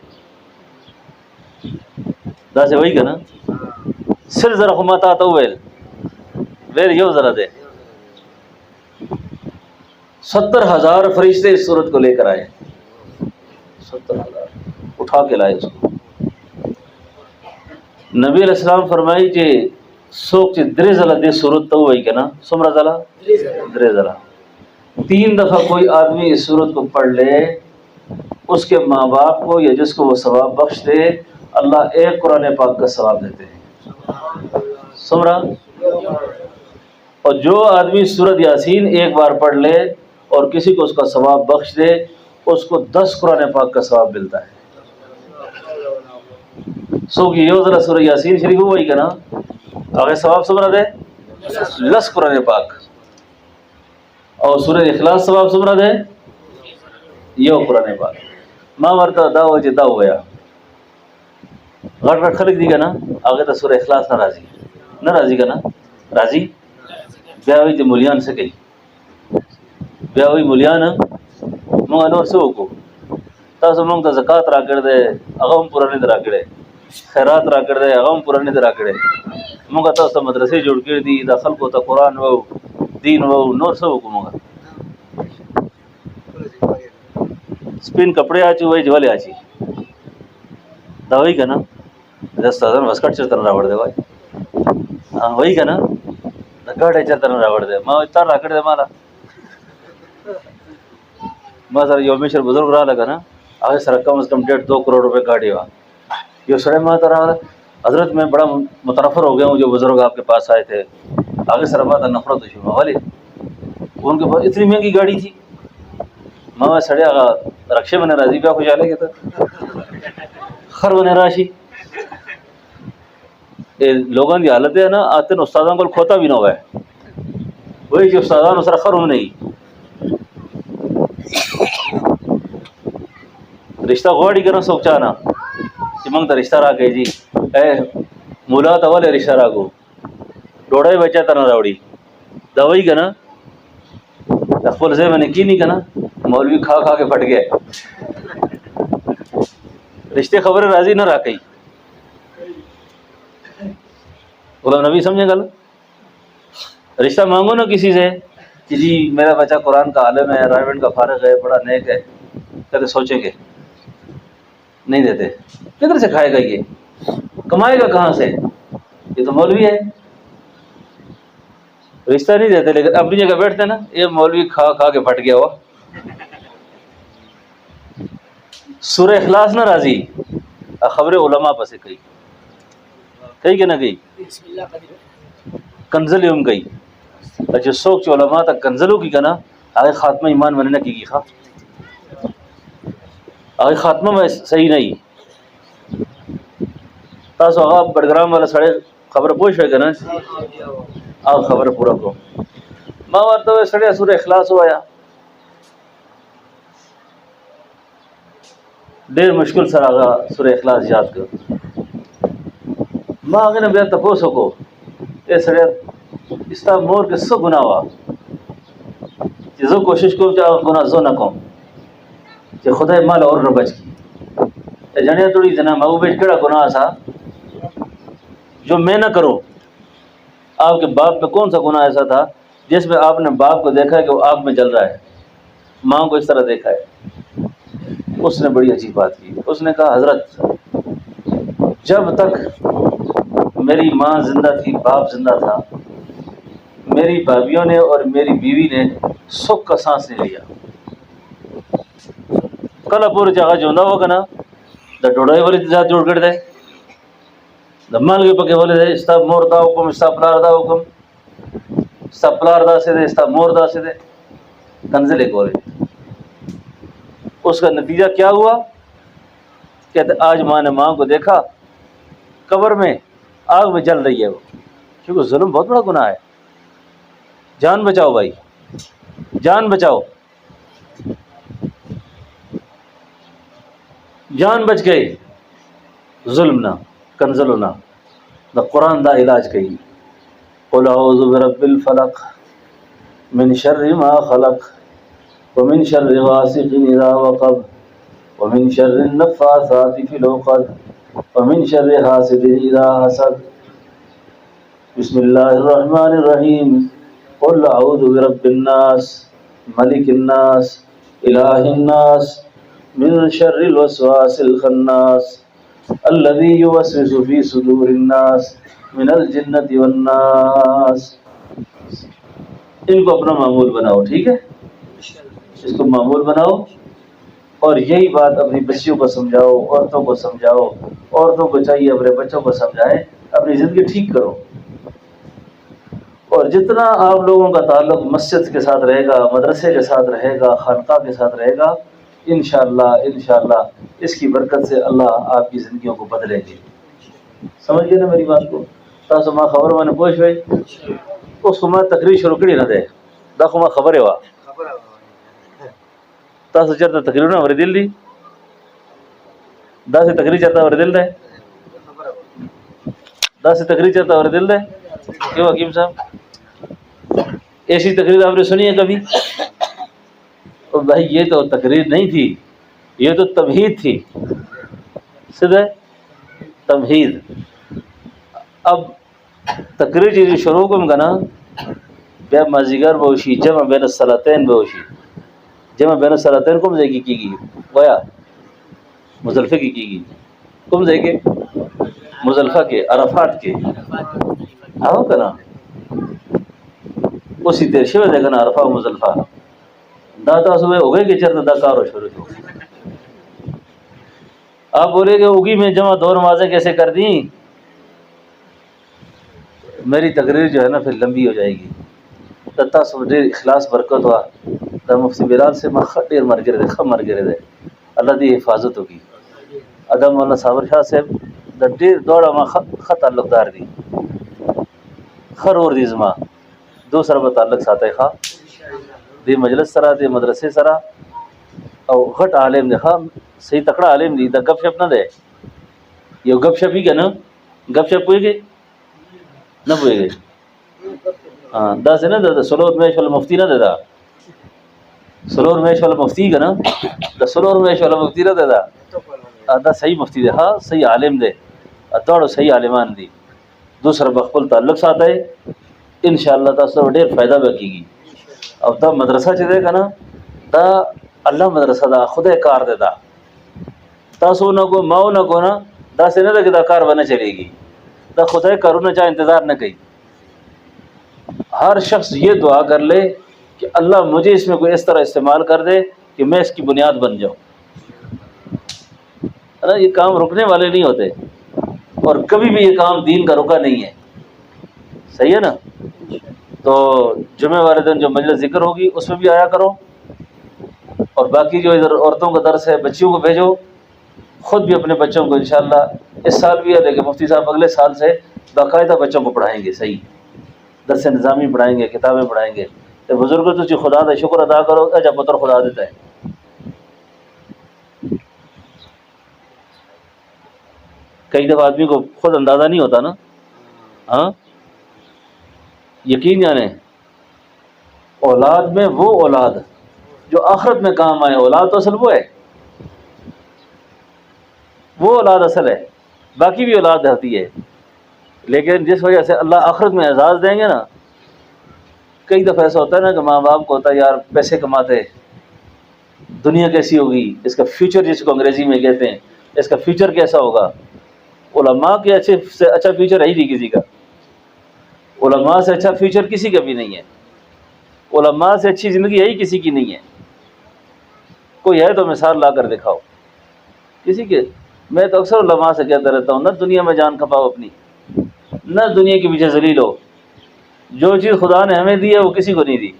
10 وہی کا نا سر ذرا خماتا تو ویر یو ذرا دے 70,000 فرشتے اس صورت کو لے کر آئے. 70,000 اٹھا کے لائے اس کو. نبی علیہ السلام فرمائی کہ سوک چی درے زلہ دے صورت تو ہوئی کہ نا سمرہ زلہ درے زلہ 3 دفعہ کوئی آدمی اس صورت کو پڑھ لے اس کے ماں باپ کو یا جس کو وہ ثواب بخش دے اللہ ایک قرآن پاک کا ثواب دیتے ہیں. سمرہ اور جو آدمی سورۃ یاسین ایک بار پڑھ لے اور کسی کو اس کا ثواب بخش دے اس کو 10 قرآن پاک کا ثواب ملتا ہے. سو کی یہ ذرا سورہ یاسین شریف ہوئی کہ نا آگے ثواب سمرا دے 10 قرآن پاک اور سورہ اخلاص ثواب سمرا دے یہ قرآن پاک. ماں مرتا دا ہو جدا ہو گیا غٹ خلق دی گا نا آگے تو سورہ اخلاص نہ راضی کا نا راضی بیا ہوئی جو مولیان سے کہی بیا ہوئی مولیان منگا نور سے کو تاسو منگ تا زکاة را کر دے اغم پرانی درا کرے خیرات را کر دے اغم پرانی درا کرے منگا تاسو مدرسے جوڑ کر دی دا خلقو تا قرآن و دین و نور سے کو منگا سپین کپڑے آچی وہی جوالے آچی دا وہی کا نا دستازن وسکٹ چرتر راوڑ دے بھائی وہی کا نا گاڑے چرتر راوڑ دے ماں اتار را کر دے مالا ماں سر یو میشر بزرگ رہا لگا نا آگے سر کم از کم 1.5-2 کروڑ روپے گاڑی ہوا یہ سڑے ماں ترہ حضرت میں بڑا متنفر ہو گیا ہوں جو بزرگ آپ کے پاس آئے تھے آگے سر ماں تر نفرت ہوئی ماں والے ان کے پاس اتنی مہنگی گاڑی تھی ماں سڑے آگا رکشے میں نے راضی پہ خوش آلے گیا تھا خر بنے راشی لوگوں کی حالت ہے نا آتے استادوں کو کھوتا بھی نہ ہوا ہے وہی جو استادان اس رخر ہم نہیں رشتہ غوڑی کرنا سوک چاہنا کہ منگ تا رشتہ را گئی جی اے مولا تا والے رشتہ را گو ڈوڑائی بچہ تا نہ راوڑی دوائی کنا اخبر سے میں نے کی نہیں کنا مولوی کھا کھا کے پھٹ گئے رشتے خبر راضی نہ را کئی غلام نبی سمجھیں گل رشتہ مانگو نا کسی سے کہ جی میرا بچہ قرآن کا عالم ہے، رائمنڈ کا فارغ ہے، بڑا نیک ہے، کہتے سوچیں گے نہیں دیتے. کدھر سے کھائے گا یہ، کمائے گا کہاں سے، یہ تو مولوی ہے. رشتہ نہیں دیتے لیکن اپنی جگہ بیٹھتے نا، یہ مولوی کھا کھا کے پھٹ گیا ہوا. سورہ اخلاص نہ راضی خبر علماء پسے کئی کہ نہ کئی کنزل یوم کئی جو سوک چو علماء تک کنزلو کی کنا آگے خاتمہ ایمان مننے کی خواہ آگے خاتمہ میں صحیح نہیں. تاسو آگا بڑگرام والا سڑے خبر پوچھ رہے کنا آگا خبر پورا کو ماں وارتا ہوئے سڑے سورہ اخلاص ہو آیا دیر مشکل سر آگا سورہ اخلاص یاد کر ماں آگے نے بیا تپو سکو اے سڑے استا مور کے سو گناہ ہوا چیزوں کوشش کو چاہو گناہ زو نہ کم کہ خدا مال اور نہ بچ کی جانے توڑی جنا ماں بیچ کڑا گناہ سا جو میں نہ کروں. آپ کے باپ میں کون سا گناہ ایسا تھا جس میں آپ نے باپ کو دیکھا ہے کہ وہ آگ میں جل رہا ہے، ماں کو اس طرح دیکھا ہے؟ اس نے بڑی عجیب بات کی، اس نے کہا حضرت جب تک میری ماں زندہ تھی، باپ زندہ تھا، میری بھابھیوں نے اور میری بیوی نے سکھ کا سانس نہیں لیا. کل پوری جگہ جو نہ ہوگا نا دا ڈوڑائی والی ذات جوڑ کر دے دا مال کے پکے والے دے استا مور دا حکم استا پلار دا حکم استا پلار دا سے دے استا مور دا سے دے کنزل ایک والے. اس کا نتیجہ کیا ہوا؟ کہتے آج ماں نے ماں کو دیکھا قبر میں آگ میں جل رہی ہے وہ، کیونکہ ظلم بہت بڑا گناہ ہے. جان بچاؤ بھائی، جان بچاؤ. جان بچ گئی ظلم نہ کنزل نہ دا قرآن دا علاج کہی قل اعوذ برب الفلق من شر ما خلق ومن شر غاسق اذا وقب ومن شر النفاثات في العقد ومن شر حاسد اذا حسد. بسم اللہ الرحمن الرحیم قل اعوذ برب الناس ملک الناس الہ الناس من شر الوسواس الخناس الذي يوسوس في صدور الناس من الجنة والناس. ان کو اپنا معمول بناؤ، ٹھیک ہے، اس کو معمول بناؤ اور یہی بات اپنی بچیوں کو سمجھاؤ، عورتوں کو سمجھاؤ، عورتوں کو چاہیے اپنے بچوں کو سمجھائیں، اپنی زندگی ٹھیک کرو. اور جتنا آپ لوگوں کا تعلق مسجد کے ساتھ رہے گا، مدرسے کے ساتھ رہے گا، خانقاہ کے ساتھ رہے گا، انشاءاللہ اس کی برکت سے اللہ آپ کی زندگیوں کو بدلے گی. سمجھ گئے نا میری بات کو؟ تاسو ما خبر میں نے پوچھ ہوئی اس کو میں تقریر شروع کری نہ دے دا خو ما خبر ہے وا تاسو چرته تقریر نہ ور دل دی دا سے تقریر چرته ور دل دے دا سے تقریر چرته ور دل دے کیوں حکیم صاحب ایسی تقریر آپ نے سنی ہے کبھی؟ اور بھائی یہ تو تقریر نہیں تھی، یہ تو تمہید تھی، سیدھے تمہید. اب تقریر چیزی شروع کم کنا بیا مازیگر بوشی جمع بین الصلاتین بوشی جمع بین الصلاتین کم زیگی کی گی گویا مزدلفہ کی گی کم زیگے مزدلفہ کے عرفات کے آؤ کنا اسی دیر شوہ دے کنا عرفہ و مزدلفہ داتا صبح اگے کے چرت دا کارو شروع ہو. آپ بولے کہ اگی میں جمع دو نمازیں کیسے کر دیں؟ میری تقریر جو ہے نا پھر لمبی ہو جائے گی. تتا سب دیر اخلاص برکت ہوا دا مفتی بلال سے میں خط دیر مر گرے دے اللہ دی حفاظت ہوگی. ادم مولانا صابر شاہ صاحب دا دیر دوڑا میں خط تعلق دار دی خر اور دی زما دو سر تعلق ساتھ خواہ دی مجلس سرا دی مدرسے سرا او غٹ عالم دے خواہ صحیح تکڑا عالم دی دا گپ شپ نہ دے یہ گپ شپ ہی کہ نا گپ شپ ہوئے گئے نہ ہوئے گئے ہاں دا سے نا دا سلور میش والا مفتی نہ دے دا سلور میش والا مفتی کا نا دا سلور میش والا مفتی نہ دے دا دا صحیح مفتی دے ہاں صحیح عالم دے دوڑو صحیح عالمان دی دوسرا بخپل تعلق ساته ان شاء الله تاسو ډېر فائدہ وکړي. او دا مدرسه چې ده کنه دا الله مدرسه دا خدای کار دی. دا تاسو نه کو ماو نه کو نه دا څنګه ده چې دا کار ونه چلےږي. دا خدای کارونه چا انتظار نہ کوي. ہر شخص یہ دعا کر لے کہ اللہ مجھے اس میں کوئی اس طرح استعمال کر دے کہ میں اس کی بنیاد بن جاؤں. یہ کام رکنے والے نہیں ہوتے اور کبھی بھی یہ کام دین کا رکا نہیں ہے. صحیح ہے نا؟ تو جمعہ والے دن جو مجلس ذکر ہوگی اس میں بھی آیا کرو، اور باقی جو ادھر عورتوں کا درس ہے بچیوں کو بھیجو، خود بھی اپنے بچوں کو انشاءاللہ اس سال بھی ہے لیکن مفتی صاحب اگلے سال سے باقاعدہ بچوں کو پڑھائیں گے. صحیح درس نظامی پڑھائیں گے، کتابیں پڑھائیں گے. تو بزرگوں تو خدا کا شکر ادا کرو جب پتر خدا دیتا ہے. کئی دفعہ آدمی کو خود اندازہ نہیں ہوتا نا. ہاں یقین جانے اولاد میں وہ اولاد جو آخرت میں کام آئے، اولاد تو اصل وہ ہے، وہ اولاد اصل ہے. باقی بھی اولاد ہوتی ہے لیکن جس وجہ سے اللہ آخرت میں اعزاز دیں گے نا. کئی دفعہ ایسا ہوتا ہے نا کہ ماں باپ کو ہوتا ہے یار پیسے کماتے، دنیا کیسی ہوگی، اس کا فیوچر جس کو انگریزی میں کہتے ہیں، اس کا فیوچر کیسا ہوگا. علماء کے اچھے سے اچھا فیوچر ہے ہی نہیں کسی کا. علماء سے اچھا فیوچر کسی کا بھی نہیں ہے. علماء سے اچھی زندگی ہے ہی کسی کی نہیں ہے. کوئی ہے تو مثال لا کر دکھاؤ کسی کے. میں تو اکثر علماء سے کہتا رہتا ہوں نہ دنیا میں جان کھپاؤ اپنی، نہ دنیا کے پیچھے ذلیل ہو. جو چیز خدا نے ہمیں دی ہے وہ کسی کو نہیں دی.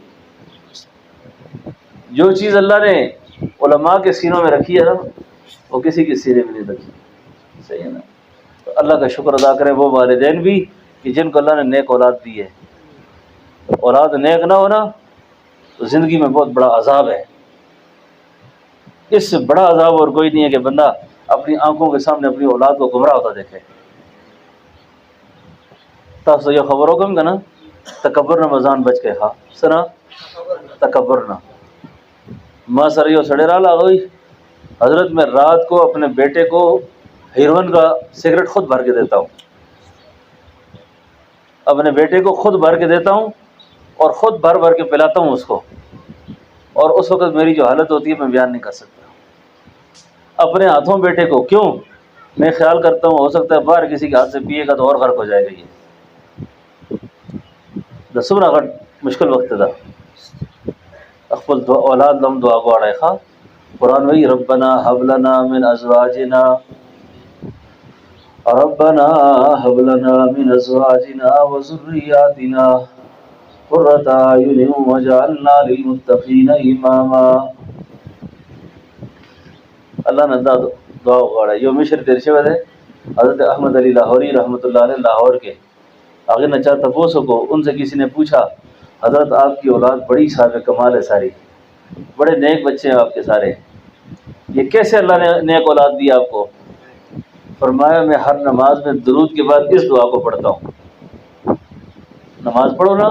جو چیز اللہ نے علماء کے سینوں میں رکھی ہے نا وہ کسی کے سینے میں نہیں رکھی. صحیح ہے نا؟ تو اللہ کا شکر ادا کریں وہ والدین بھی کہ جن کو اللہ نے نیک اولاد دی ہے. اولاد نیک نہ ہونا تو زندگی میں بہت بڑا عذاب ہے. اس سے بڑا عذاب اور کوئی نہیں ہے کہ بندہ اپنی آنکھوں کے سامنے اپنی اولاد کو گمراہ ہوتا دیکھے. تاسو یہ خبر ہو کم کا نا تکبر نہ مزان بچ کے ہاں سنا تکبر نہ ماں سر یہ سڑے رالا ہوئی. حضرت میں رات کو اپنے بیٹے کو ہیروئن کا سگریٹ خود بھر کے دیتا ہوں، اپنے بیٹے کو خود بھر کے دیتا ہوں اور خود بھر بھر کے پلاتا ہوں اس کو. اور اس وقت میری جو حالت ہوتی ہے میں بیان نہیں کر سکتا. اپنے ہاتھوں بیٹے کو کیوں میں خیال کرتا ہوں ہو سکتا ہے باہر کسی کے ہاتھ سے پیے گا تو اور غرق ہو جائے گا. یہ دسونا مشکل وقت تھا. اخبل اولاد لم دعا گواڑے خواہ قرآن وہی ربنا حب لنا من ازواجنا ربنا حب لنا من ازواجنا وذریاتنا قرۃ اعین واجعلنا للمتقین اماما. اللہ نے دعا گواڑا یہ مشر تیر شوی دے حضرت احمد علی لاہوری رحمۃ اللہ علیہ لاہور کے. آگے نہ چاہتا پوسو کو ان سے کسی نے پوچھا حضرت آپ کی اولاد بڑی صاحب کمال ہے، ساری بڑے نیک بچے ہیں آپ کے سارے، یہ کیسے اللہ نے نیک اولاد دی آپ کو؟ فرمایا میں ہر نماز میں درود کے بعد اس دعا کو پڑھتا ہوں. نماز پڑھو نا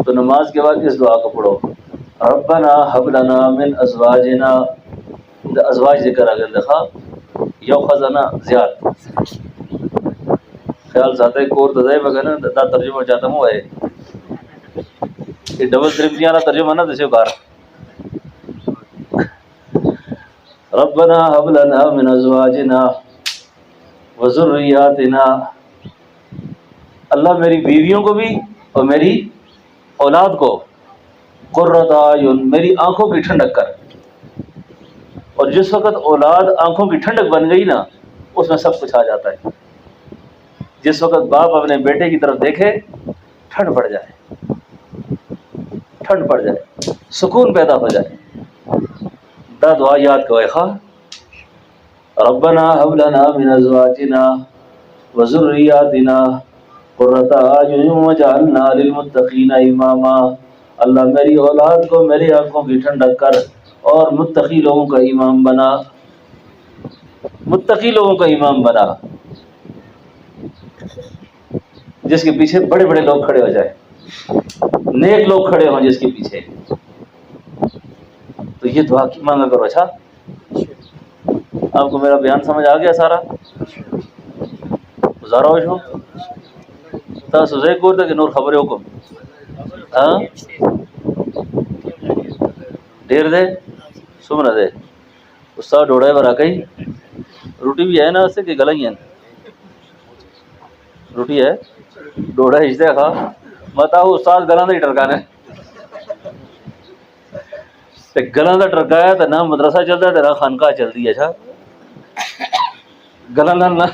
تو نماز کے بعد اس دعا کو پڑھو ربنا حب لنا من ازواجنا. ازواج ذکر اگر دیکھا یو خزانہ زیاد خیال ساتے کور تزائی بگنا دا ترجمہ چاہتا ہوں ہے یہ ڈبل ترمزی والا ترجمہ نہ دسیو کار. ربنا حب لنا من ازواجنا وذریاتنا. اللہ میری بیویوں کو بھی اور میری اولاد کو قرۃ اعین میری آنکھوں کی ٹھنڈک کر. اور جس وقت اولاد آنکھوں کی ٹھنڈک بن گئی نا اس میں سب کچھ آ جاتا ہے. جس وقت باپ اپنے بیٹے کی طرف دیکھے ٹھنڈ پڑ جائے، ٹھنڈ پڑ جائے، سکون پیدا ہو جائے. دا دعا یاد کوئے خواہ ربنا حب لنا من ازواجنا وذریاتنا قرۃ اعین واجعلنا للمتقین اماما. اللہ میری اولاد کو میری آنکھوں کی ٹھنڈک کر اور متقی لوگوں کا امام بنا، متقی لوگوں کا امام بنا جس کے پیچھے بڑے بڑے لوگ کھڑے ہو جائیں، نیک لوگ کھڑے ہوں جس کے پیچھے. تو یہ دعا کی مانگا کرو. اچھا آپ کو میرا بیان سمجھ آ گیا سارا؟ گزارا ہو تاسو زه کور ته نور خبرې وکم ډیر دی څومره دی استاد ډوډۍ به راکوي روٹی بھی ہے نا اس سے کہ گلا ہی ہے روٹی ہے ڈوڑا ہجتے خواہ بتاؤ استاد گلاں دا ہی ٹرکانا ہے گلاں دا ٹرکایا تو نہ مدرسہ چلتا ہے نہ خانقاہ چلتی ہے اچھا گلاں نہ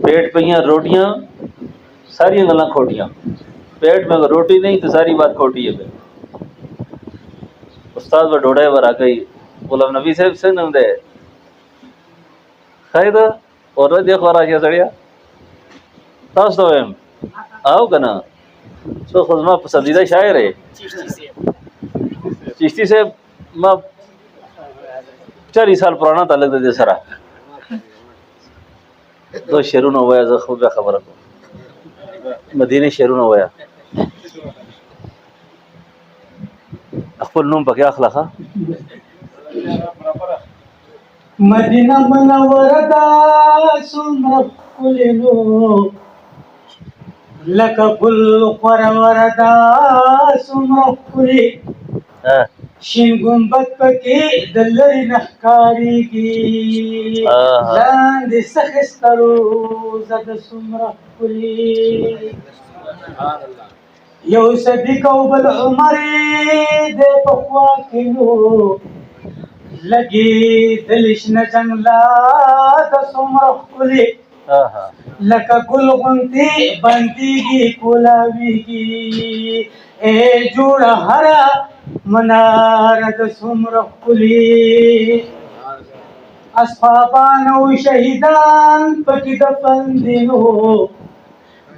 پیٹ پہ روٹیاں ساری گلاں کھوٹیاں پیٹ میں اگر روٹی نہیں تو ساری بات کھوٹی ہے پھر استاد پر ڈوڑے پر آ گئی غلام نبی صاحب سے نم دے خیر اور دیکھو راجا سڑیا تاسو ته آو کنه سو خو زما پسندیده شاعر ہے چشتی صاحب ما 40 سال پرانا تعلق دے سره دو شعرونه وایا زه خو به خبره کوم مدینه شعرونه وایا خپل نوم پکې اخلاقه
مدینہ منوره دا څومره ښکلې نو لکه ګل خورور دا څومره ښکلې شین ګمبد پکې د لرې نه ښکارېږي لاندې څه ښایسته روزه ده څومره ښکلې یو صدیق او بل عمر دی په خوا کې نو لگی دلش نه جنگلا د څومره ښکلې لکه ګل غوندې بندېږي کولاویږي ای جوړه هره مناره د څومره ښکلې اصحابان او شهیدان پکې دفن دي نو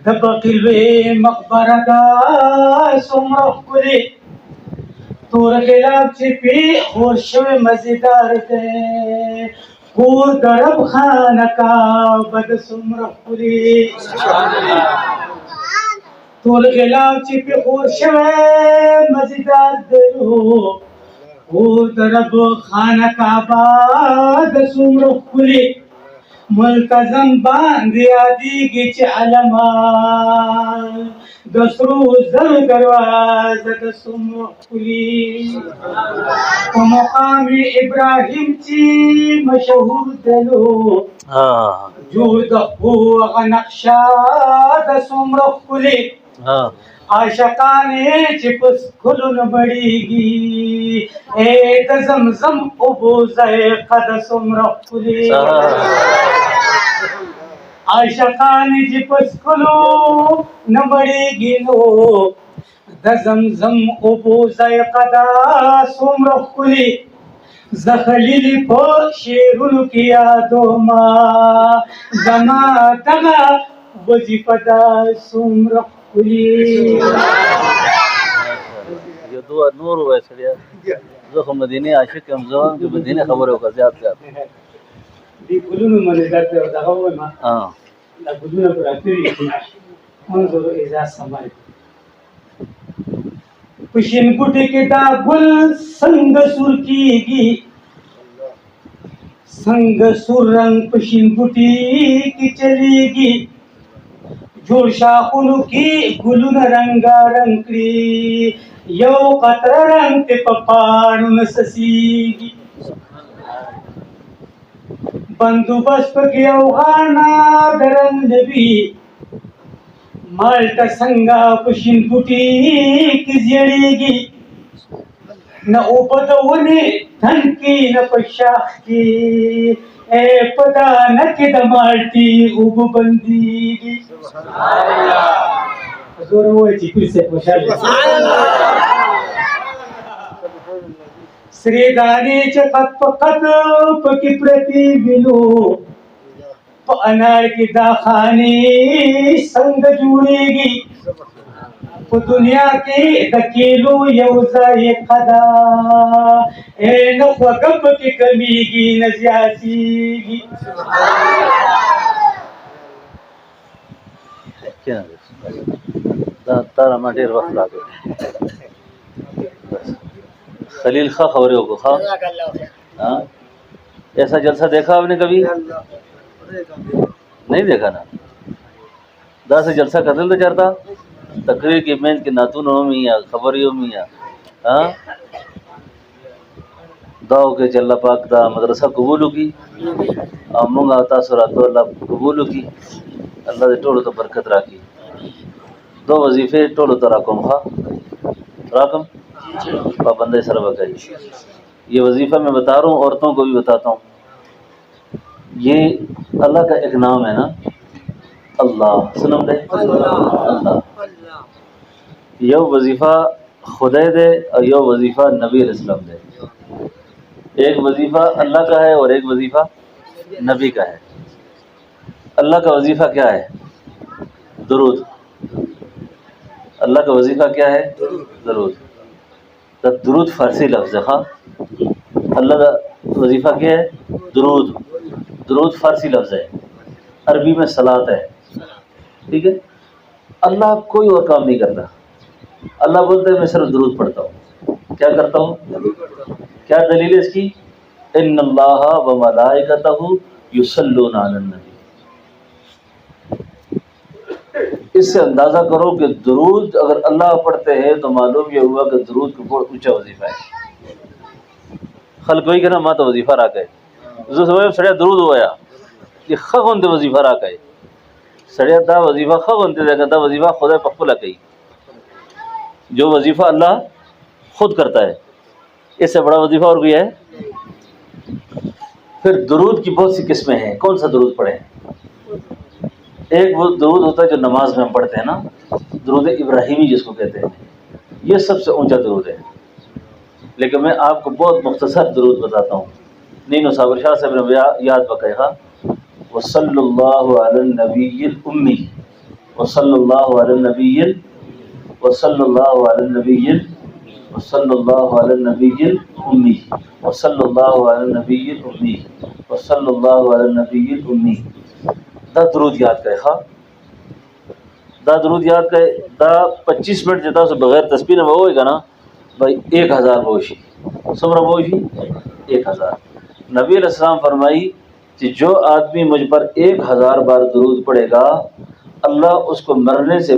د بقي لوی مقبره ده څومره ښکلې تور غلاب چې پی خور شوی مزیدار دی کور د رب خانه کعبه د څومره ښکلې تور غلاب چې پی خور شوی مزیدار دی کور د رب خانه کعبه د څومره ښکلې ملتزم باندې یادېږي چې علمان د سرو زر دروازه د څومره ښکلې په مقام ابراهیم چې مشهور دی نو جوړ د هغه نقشه د څومره ښکلې عاشقان چې په ښکلو نه مړېږي ای د زمزم اوبو ذایقه د څومره ښکلې عاشقان چې په ښکلو نه مړېږي نو د زمزم اوبو ذایقه دا څومره ښکلې زه خلیل په شعرونو کې یادومه زما دغه وظیفه دا څومره
یہ دعا نور ہوا ہے سڑیا زه خو مدینه عاشق یم ځوان چې مدینه خبره وکړه زیات
دی ګلونو باندې درته دغه وایم دا ګلونه پر اخري منظور اعزاز سمای پښین ګټه کې دا ګل څنګه سور کیږي څنګه سور رنگ پښین ګټه کې چلیږي جوړ شاخونو کې ګلونه رنګارنګ کړي یو قطره رنګ ته په پاڼو نڅېږي بندوبست پکې اوغانه د رنګ وي مالټه څنګه په شین بوټي کې زیړېږي نه اوبه د ونې تن کې نه په شاخ کې په دانه کې د مالټې اوبه بندېږي زور ووایه چې پیر صاحب خوشحاله سرې دانې چې قد په قد پکې پرتې وینو په انار کې دا خانې څنګه جوړېږي په دنیا کې د کیلو یو ذایقه ده نه خوږه پکې کمیږي نه زیاتېږي
تارا ما ډېر وخت راغی خلیل خواہ خبریں کو خواہ ایسا جلسہ دیکھا آپ نے کبھی نہیں دیکھا نا دا سے جلسہ قتل دے چارتا تقریر کی محنت کے ناتونوں میں یا خبریوں میں یا ہاں داؤ کے اللہ پاک دا مدرسہ قبول کی امونگا تاثرات اللہ قبول کی اللہ دے ٹولو تو برکت راکی دو وظیفے ٹولو تو راکم راکم پابندے سر بکائی یہ وظیفہ میں بتا رہا ہوں عورتوں کو بھی بتاتا ہوں یہ اللہ کا ایک نام ہے نا اللہ سنم دے اللہ یہ وظیفہ خدا دے اور یہ وظیفہ نبی علیہ السلام دے ایک وظیفہ اللہ کا ہے اور ایک وظیفہ نبی کا ہے اللہ کا وظیفہ کیا ہے درود اللہ کا وظیفہ کیا ہے درود تو درود فارسی لفظ ہے ہاں اللہ کا وظیفہ کیا ہے درود درود فارسی لفظ ہے عربی میں صلاۃ ہے ٹھیک ہے اللہ کوئی اور کام نہیں کرتا اللہ بولتے ہیں میں صرف درود پڑھتا ہوں کیا کرتا ہوں کیا دلیل ہے اس کی ان اللہ و ملائکتہ یصلون علی النبی اس سے اندازہ کرو کہ درود اگر اللہ پڑھتے ہیں تو معلوم یہ ہوا کہ درود کا بہت اونچا وظیفہ ہے خلق کوئی کہنا ماں تو وظیفہ را گئے سڑیا درود ہوا یہ خغن دے وظیفہ را گئے سڑیا دا وظیفہ خغن دے دا وظیفہ خدا پخلا کہی جو وظیفہ اللہ خود کرتا ہے اس سے بڑا وظیفہ اور بھی ہے پھر درود کی بہت سی قسمیں ہیں کون سا درود پڑھیں ایک وہ درود ہوتا ہے جو نماز میں ہم پڑھتے ہیں نا درود ابراہیمی جس کو کہتے ہیں یہ سب سے اونچا درود ہے لیکن میں آپ کو بہت مختصر درود بتاتا ہوں نینو صابر شاہ صاحب نے یاد بقایا وصلی اللہ علی النبی الامی وصلی اللہ علی النبی وصلی اللہ علی النبی وصلی اللہ علی النبی الامی وصلی اللہ علی النبی الامی وصلی اللہ علی النبی الامی دا درود یاد کرے ہاں دا درود یاد کرے دا 25 منٹ جتا سے بغیر تسبیح نہ ہوئے گا نا بھائی 1000 بوشی سمرا بوشی 1000 نبی علیہ السلام فرمائی کہ جو آدمی مجھ پر 1000 بار درود پڑھے گا اللہ اس کو مرنے سے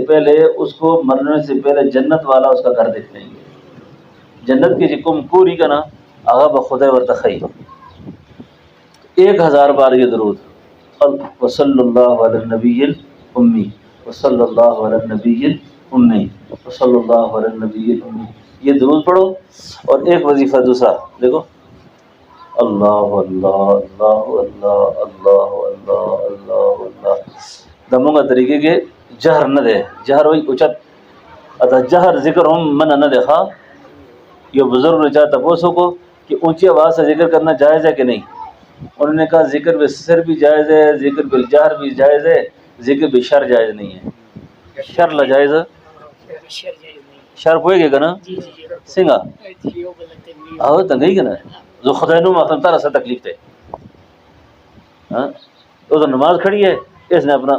پہلے جنت والا اس کا گھر دیکھ لیں گے جنت کی جی کم کوری کا نا آغا بخدا ورتخی 1000 بار یہ درود وصلی اللہ علی النبی الامی وصلی اللہ علی النبی الامی وصلی اللہ علی النبی الامی یہ درود پڑھو اور ایک وظیفہ دوسرا دیکھو اللہ اللہ اللہ اللہ اللہ اللہ اللہ اللہ دمونگا طریقے کے جہر نہ دے جہر وہی اچت اتا جہر ذکر ہم منع نہ دیکھا یہ بزرگ نے چاہتا پوسوں کو کہ اونچی آواز سے ذکر کرنا جائز ہے کہ نہیں انہوں نے کہا ذکر بالسر بھی جائز ہے ذکر بالجہر بھی جائز ہے ذکر بالشر جائز نہیں ہے شر لجائز شر پوئے گے نا سنگا آہو تنگئی گا نا جو خدا نوم اخلم تارا سا تکلیف تے ہاں تو نماز کھڑی ہے اس نے اپنا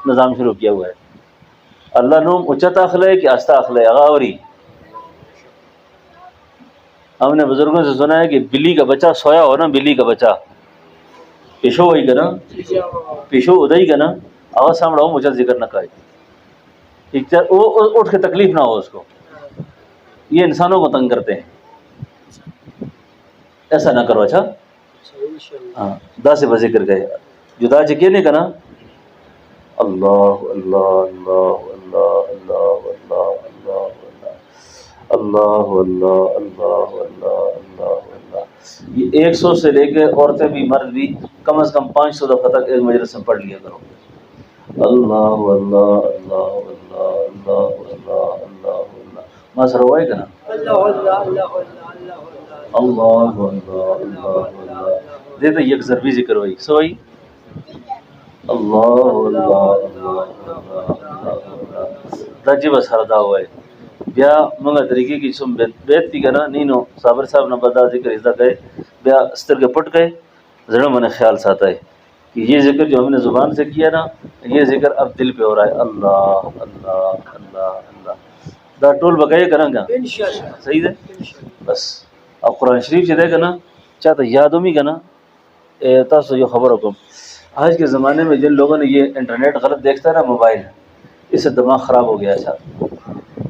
نظام شروع کیا ہوا ہے اللہ نوم اچتا اخلے کہ آستہ اخلے اغاوری ہم نے بزرگوں سے سنا ہے کہ بلی کا بچہ سویا ہو نا بلی کا بچہ پیشو وہی کا نا پیشو ادائی کا نا آواز سامنے ہو مجھے ذکر نہ کہے وہ اٹھ کے تکلیف نہ ہو اس کو یہ انسانوں کو تنگ کرتے ہیں ایسا نہ کرو اچھا ہاں دا سے بذکر گئے جدا چکے نہیں کنا اللہ اللہ اللہ اللہ اللہ اللہ اللہ اللہ اللہ اللہ اللہ اللہ اللہ یہ 100 سے لے کے عورتیں بھی مرد بھی کم از کم 500 دفعہ تک ایک مجلس میں پڑھ لیا کرو اللہ اللہ اللہ اللہ اللہ اللہ اللہ اللہ ماسر ہوئے کہ نا اللہ اللہ اللہ دیتے یک ضربی ذکر ہوئی سوئی اللہ اللہ اللہ اللہ دجی بس ہردا ہوئے بیا منگا طریقے کی سم بیت تھی کنا نینو صابر صاحب نے بدا ذکر ازدہ کہے بیا استر کے پٹ گئے ذرا من خیال ساتا ہے کہ یہ ذکر جو ہم نے زبان سے کیا نا یہ ذکر اب دل پہ ہو رہا ہے اللہ اللہ اللہ اللہ دا ٹول بقائے کریں گا صحیح ہے بس اب قرآن شریف سے دے گا نا چاہتا یادوں میں گا نا تاسو یہ خبر حکم آج کے زمانے میں جن لوگوں نے یہ انٹرنیٹ غلط دیکھتا ہے نا موبائل اس سے دماغ خراب ہو گیا ہے صاحب.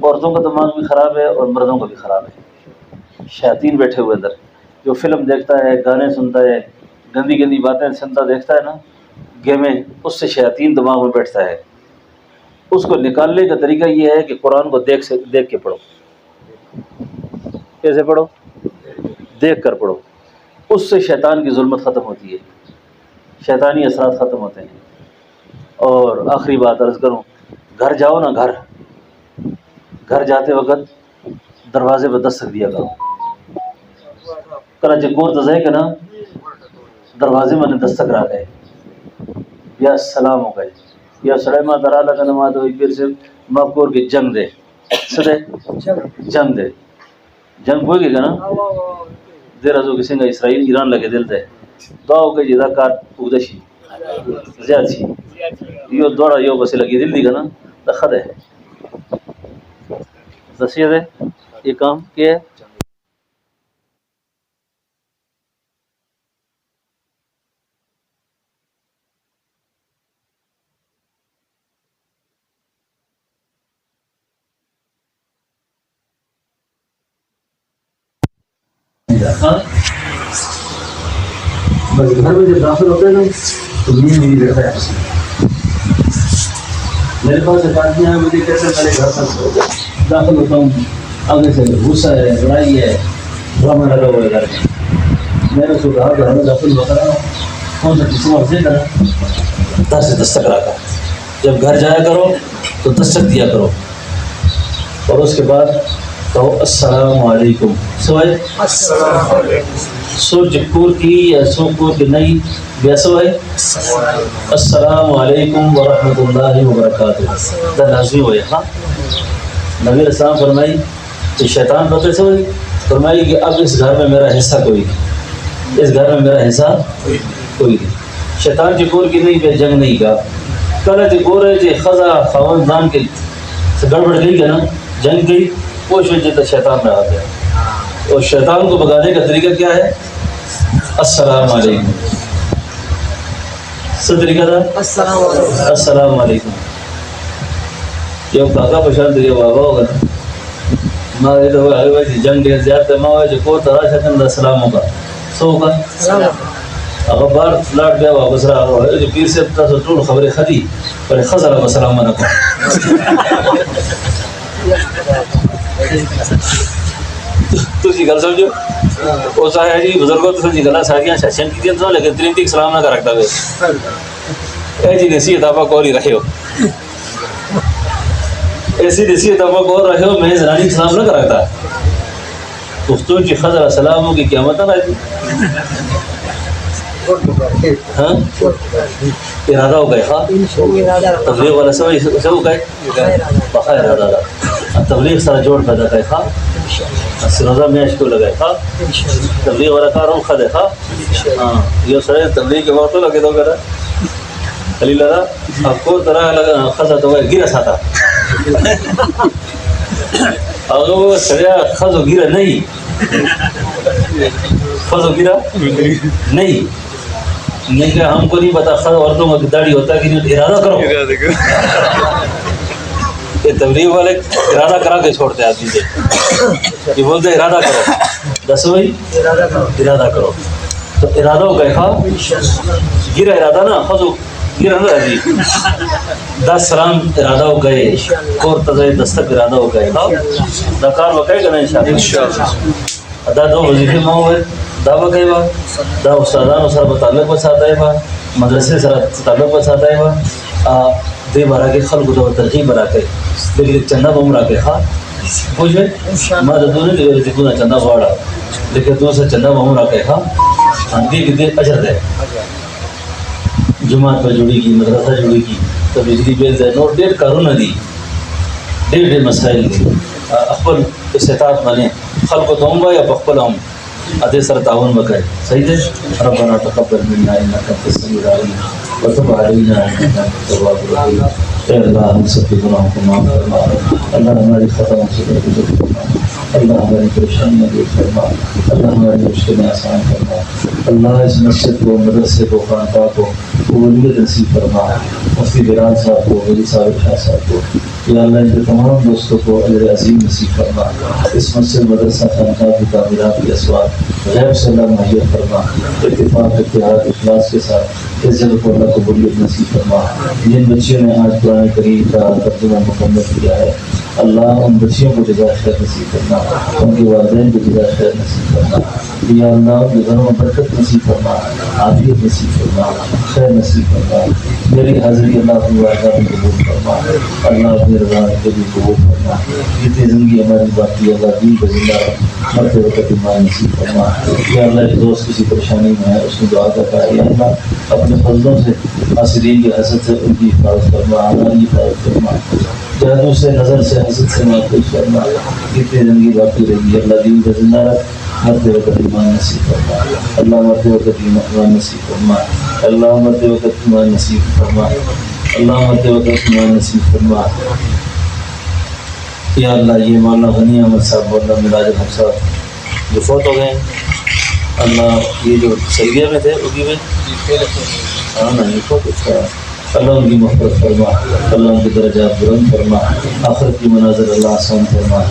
عورتوں کا دماغ بھی خراب ہے اور مردوں کا بھی خراب ہے. شیاطین بیٹھے ہوئے اندر. جو فلم دیکھتا ہے، گانے سنتا ہے، گندی گندی باتیں سنتا دیکھتا ہے نا گیمیں، اس سے شیاطین دماغ میں بیٹھتا ہے. اس کو نکالنے کا طریقہ یہ ہے کہ قرآن کو دیکھ کے پڑھو. کیسے پڑھو؟ دیکھ کر پڑھو. اس سے شیطان کی ظلمت ختم ہوتی ہے، شیطانی اثرات ختم ہوتے ہیں. اور آخری بات عرض کروں، گھر جاؤ نا، گھر جاتے وقت دروازے پہ دستک دیا کرو. کراچی کور تزے کہ نا دروازے میں نے دستک را گئے یا السلام ہو گئے یا سڑے ماں درا لگا نما دو پھر سے ماں کور کی جنگ دے سدے جنگ دے جنگ ہوئے گی نا دیر ازو کسی کا اسرائیل ایران لگے دل دے دعاو کہ جدا کار اگدشی زیاد سی یہ دوڑا یہ بس لگی دل دی گا نا دخد ہے دسیے دے یہ کام کیا ہے. بس گھر میں جب داخل ہوتے ہیں نا تو نیند نہیں رہتا ہے. میرے پاس ایک آدمی ہے، مجھے کیسے میرے گھر پر داخل ہوتا ہوں، آگے سے غصہ ہے، لڑائی ہے، ڈرامہ لگا ہوا ہے گھر میں. میں نے اس کو کہا کہ ہمیں داخل ہوتا رہا کون سا قسم سے کرا دس سے دستک رہا کر. جب گھر جایا کرو تو دستک دیا کرو اور اس کے بعد کہو السلام علیکم. سوائے السلام علیکم سو جکور کی یا سو کور کی نہیں بیسو ہے السلام علیکم ورحمۃ اللہ وبرکاتہ. دا لازمی ہوئے. ہاں نبی علیہ السلام فرمائی کہ شیطان پتہ سے ہوئی فرمائی کہ اب اس گھر میں میرا حصہ کوئی نہیں، اس گھر میں میرا حصہ کوئی نہیں. شیطان جکور کی نہیں، بے جنگ نہیں کا کل جکور ہے جی خزا خاون دان کے گڑبڑ گئی ہے نا جنگ گئی وہ تو شیطان میں آ گیا. اور شیطان کو بگانے کا طریقہ کیا ہے؟ السلام علیکم. سب طریقہ تھا السلام علیکم. جب کاکا پشان تو یہ بابا ہوگا ماں یہ تو آئے ہوئے جنگ دے زیادہ ماں ہوئے جو کو ترا شکن دا سلام ہوگا سو ہوگا. اگر بار لاٹ گیا واپس رہا ہوئے جو پیر سے اپنا سو ٹول خبر خدی پر خزر اب السلام علیکم. تھی گل سمجھو وہ ہے جی بزرگوں تو سمجھی گلا ساریاں ششن کی تو لیکن ترین تک سلام نہ کر رکھتا ہے. ایسی نصیحت آپ کو اور ہی رہے ہو، ایسی نصیحت آپ کو اور رہے ہو، میں زرانی سلام نہ کر رکھتا دوستوں کی خضر السلام ہو کی قیامت نہ رہتی. ہاں ارادہ ہو گئے. ہاں تبلیغ والا سب ہو گئے بخا ارادہ تھا تبلیغ سارا جوڑ پیدا کرے. ہاں روزہ میں کو لگائے. ہاں تبلیغ والا کاروں خد ہے. ہاں یہ سارے تبلیغ کے وقت لگے تو کرا علی لگا آپ کو طرح لگا خزا تو گرا ساتا اگر وہ سریا خز و گرا نہیں خز و گرا نہیں کہ ہم کو نہیں پتا خز عورتوں کا داڑھی ہوتا ہے کہ نہیں. ارادہ کرو یہ تبلیغ والے ارادہ کرا کے چھوڑتے ہیں آدمی سے یہ بولتے ارادہ کرو دس بھائی ارادہ کرو تو ارادہ ہو گئے. ہاں گرا ارادہ نا خزو گرا نا جی 10 سلام ارادہ ہو گئے اور تزے دستک ارادہ ہو گئے. ہاں دکار وکائے گا نا انشاءاللہ. ادا دو وظیفے ماں ہوئے دا وکائے با دا استادان سر بتعلق بساتا ہے با مدرسے سر تعلق بساتا ہے با دے بارا کے خلق دو ترغیب برا کے لیکن چندہ بمرا کے. ہاں پوچھ میں ماں دو نے دیوے دیکھو نا چندہ باڑا لیکن تو سے چندہ بمرا کے. ہاں دیکھ دے اجر دے جماعت پر جڑی کی مدرسہ جڑی کی تو بجلی بیل دے نور ڈیڑھ کاروں نہ دی ڈیڑھ مسائل دی اخبر استطاعت مانے خلق تو ہوں یا بخبل ہوں ادھے سر تعاون بکائے. صحیح دے ربنا تقبل منا انک انت السمیع العلیم وتب علینا انک انت التواب الرحیم. اے اللہ ہم سب کے گناہوں کو معاف فرما، اللہ ہماری خطاؤں سے درگزر فرما، اللہ ہماری پریشانیاں دور فرما، اللہ ہماری مشکلیں آسان فرما. اللہ اس مسجد کو مدرسے کو خانقاہ کو قبولیت نصیب فرما. مفتی بلال صاحب کو، غازی صاحب شاہ صاحب کو، یا اللہ ان کے تمام دوستوں کو اجر عظیم نصیب فرما، اس مسجد مدرسہ خانقاہ کی تعمیرات کی اسباب غیب سے اللہ مہیا فرما، اتفاق اتحاد اخلاص کے ساتھ عزت کو اللہ قبولیت نصیب فرما۔ جن بچیوں نے آج قرآن کریم کا ترجمہ مکمل کیا ہے اللہ ان بچیوں کو جزائے خیر نصیب کرنا، ان کے والدین کو جزائے خیر نصیب کرنا، یا اللہ ان کے گھروں میں برکت نصیب فرما، عافیت نصیب فرما، خیر نصیب فرما۔ میری حاضری اللہ اپنی بارگاہ میں قبول فرما، اللہ اپنی رضا کے بھی قبول فرما۔ جتنی زندگی ہماری باقی اللہ دین کا زندہ مرتے وقت ایمان نصیب فرما۔ یا اللہ ایک دوست کسی پریشانی میں ہے اس میں دعا کرتا ہے، یا اللہ اپنے فضلوں سے حاسدین کی حسد سے ان کی حفاظت فرما، ہماری حفاظت فرما، جادو سے نظر سے حسد سے محفوظ فرما۔ کتنی زندگی باقی رہی اللہ دین کا زندہ رکھ، مرتے وقت ایمان نصیب فرما، اللہ مرتے وقت ایمان نصیب فرما، اللہ مرتے وقت ایمان نصیب فرما، اللہ مرتے وقت ایمان نصیب فرما۔ یا اللہ یہ مولانا غنی احمد صاحب، مولانا مراج الحق صاحب جو فوت ہو گئے ہیں، اللہ یہ جو سعودیہ میں تھے اردو میں ہاں نا یہ بہت اچھا، اللہ ان کی محبت فرما، اللہ ان کے درجات بلند فرما، آخرت کی مناظر اللہ آسان فرما۔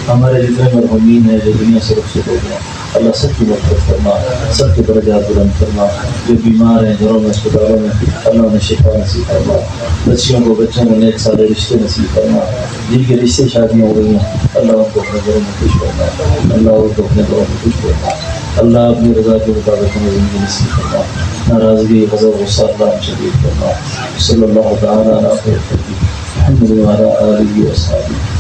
ہمارے جتنے مرحومین ہیں جو دنیا سے رخصت ہو گئے اللہ سب کی محبت فرما، سب کے درجات بلند فرما۔ جو بیمار ہیں گھروں میں اسپتالوں میں اللہ انہیں شفا نصیب فرما، بچیوں کو بچوں کو نیک سارے رشتے نصیب فرما، جن کے رشتے شادیاں ہو گئی ہیں اللہ ان کو اپنے گھروں میں خوش فرما، اللہ ان کو اپنے گھروں میں خوش فرما، اللہ اپنی رضا کے مطابق ہمیں زندگی نصیب فرما، ناراضگی غضب غصہ اللہ ہم شدید فرما۔ صلی اللہ تعالیٰ علیہ خیر خلقہ محمد وعلی آلہ وصحبہ۔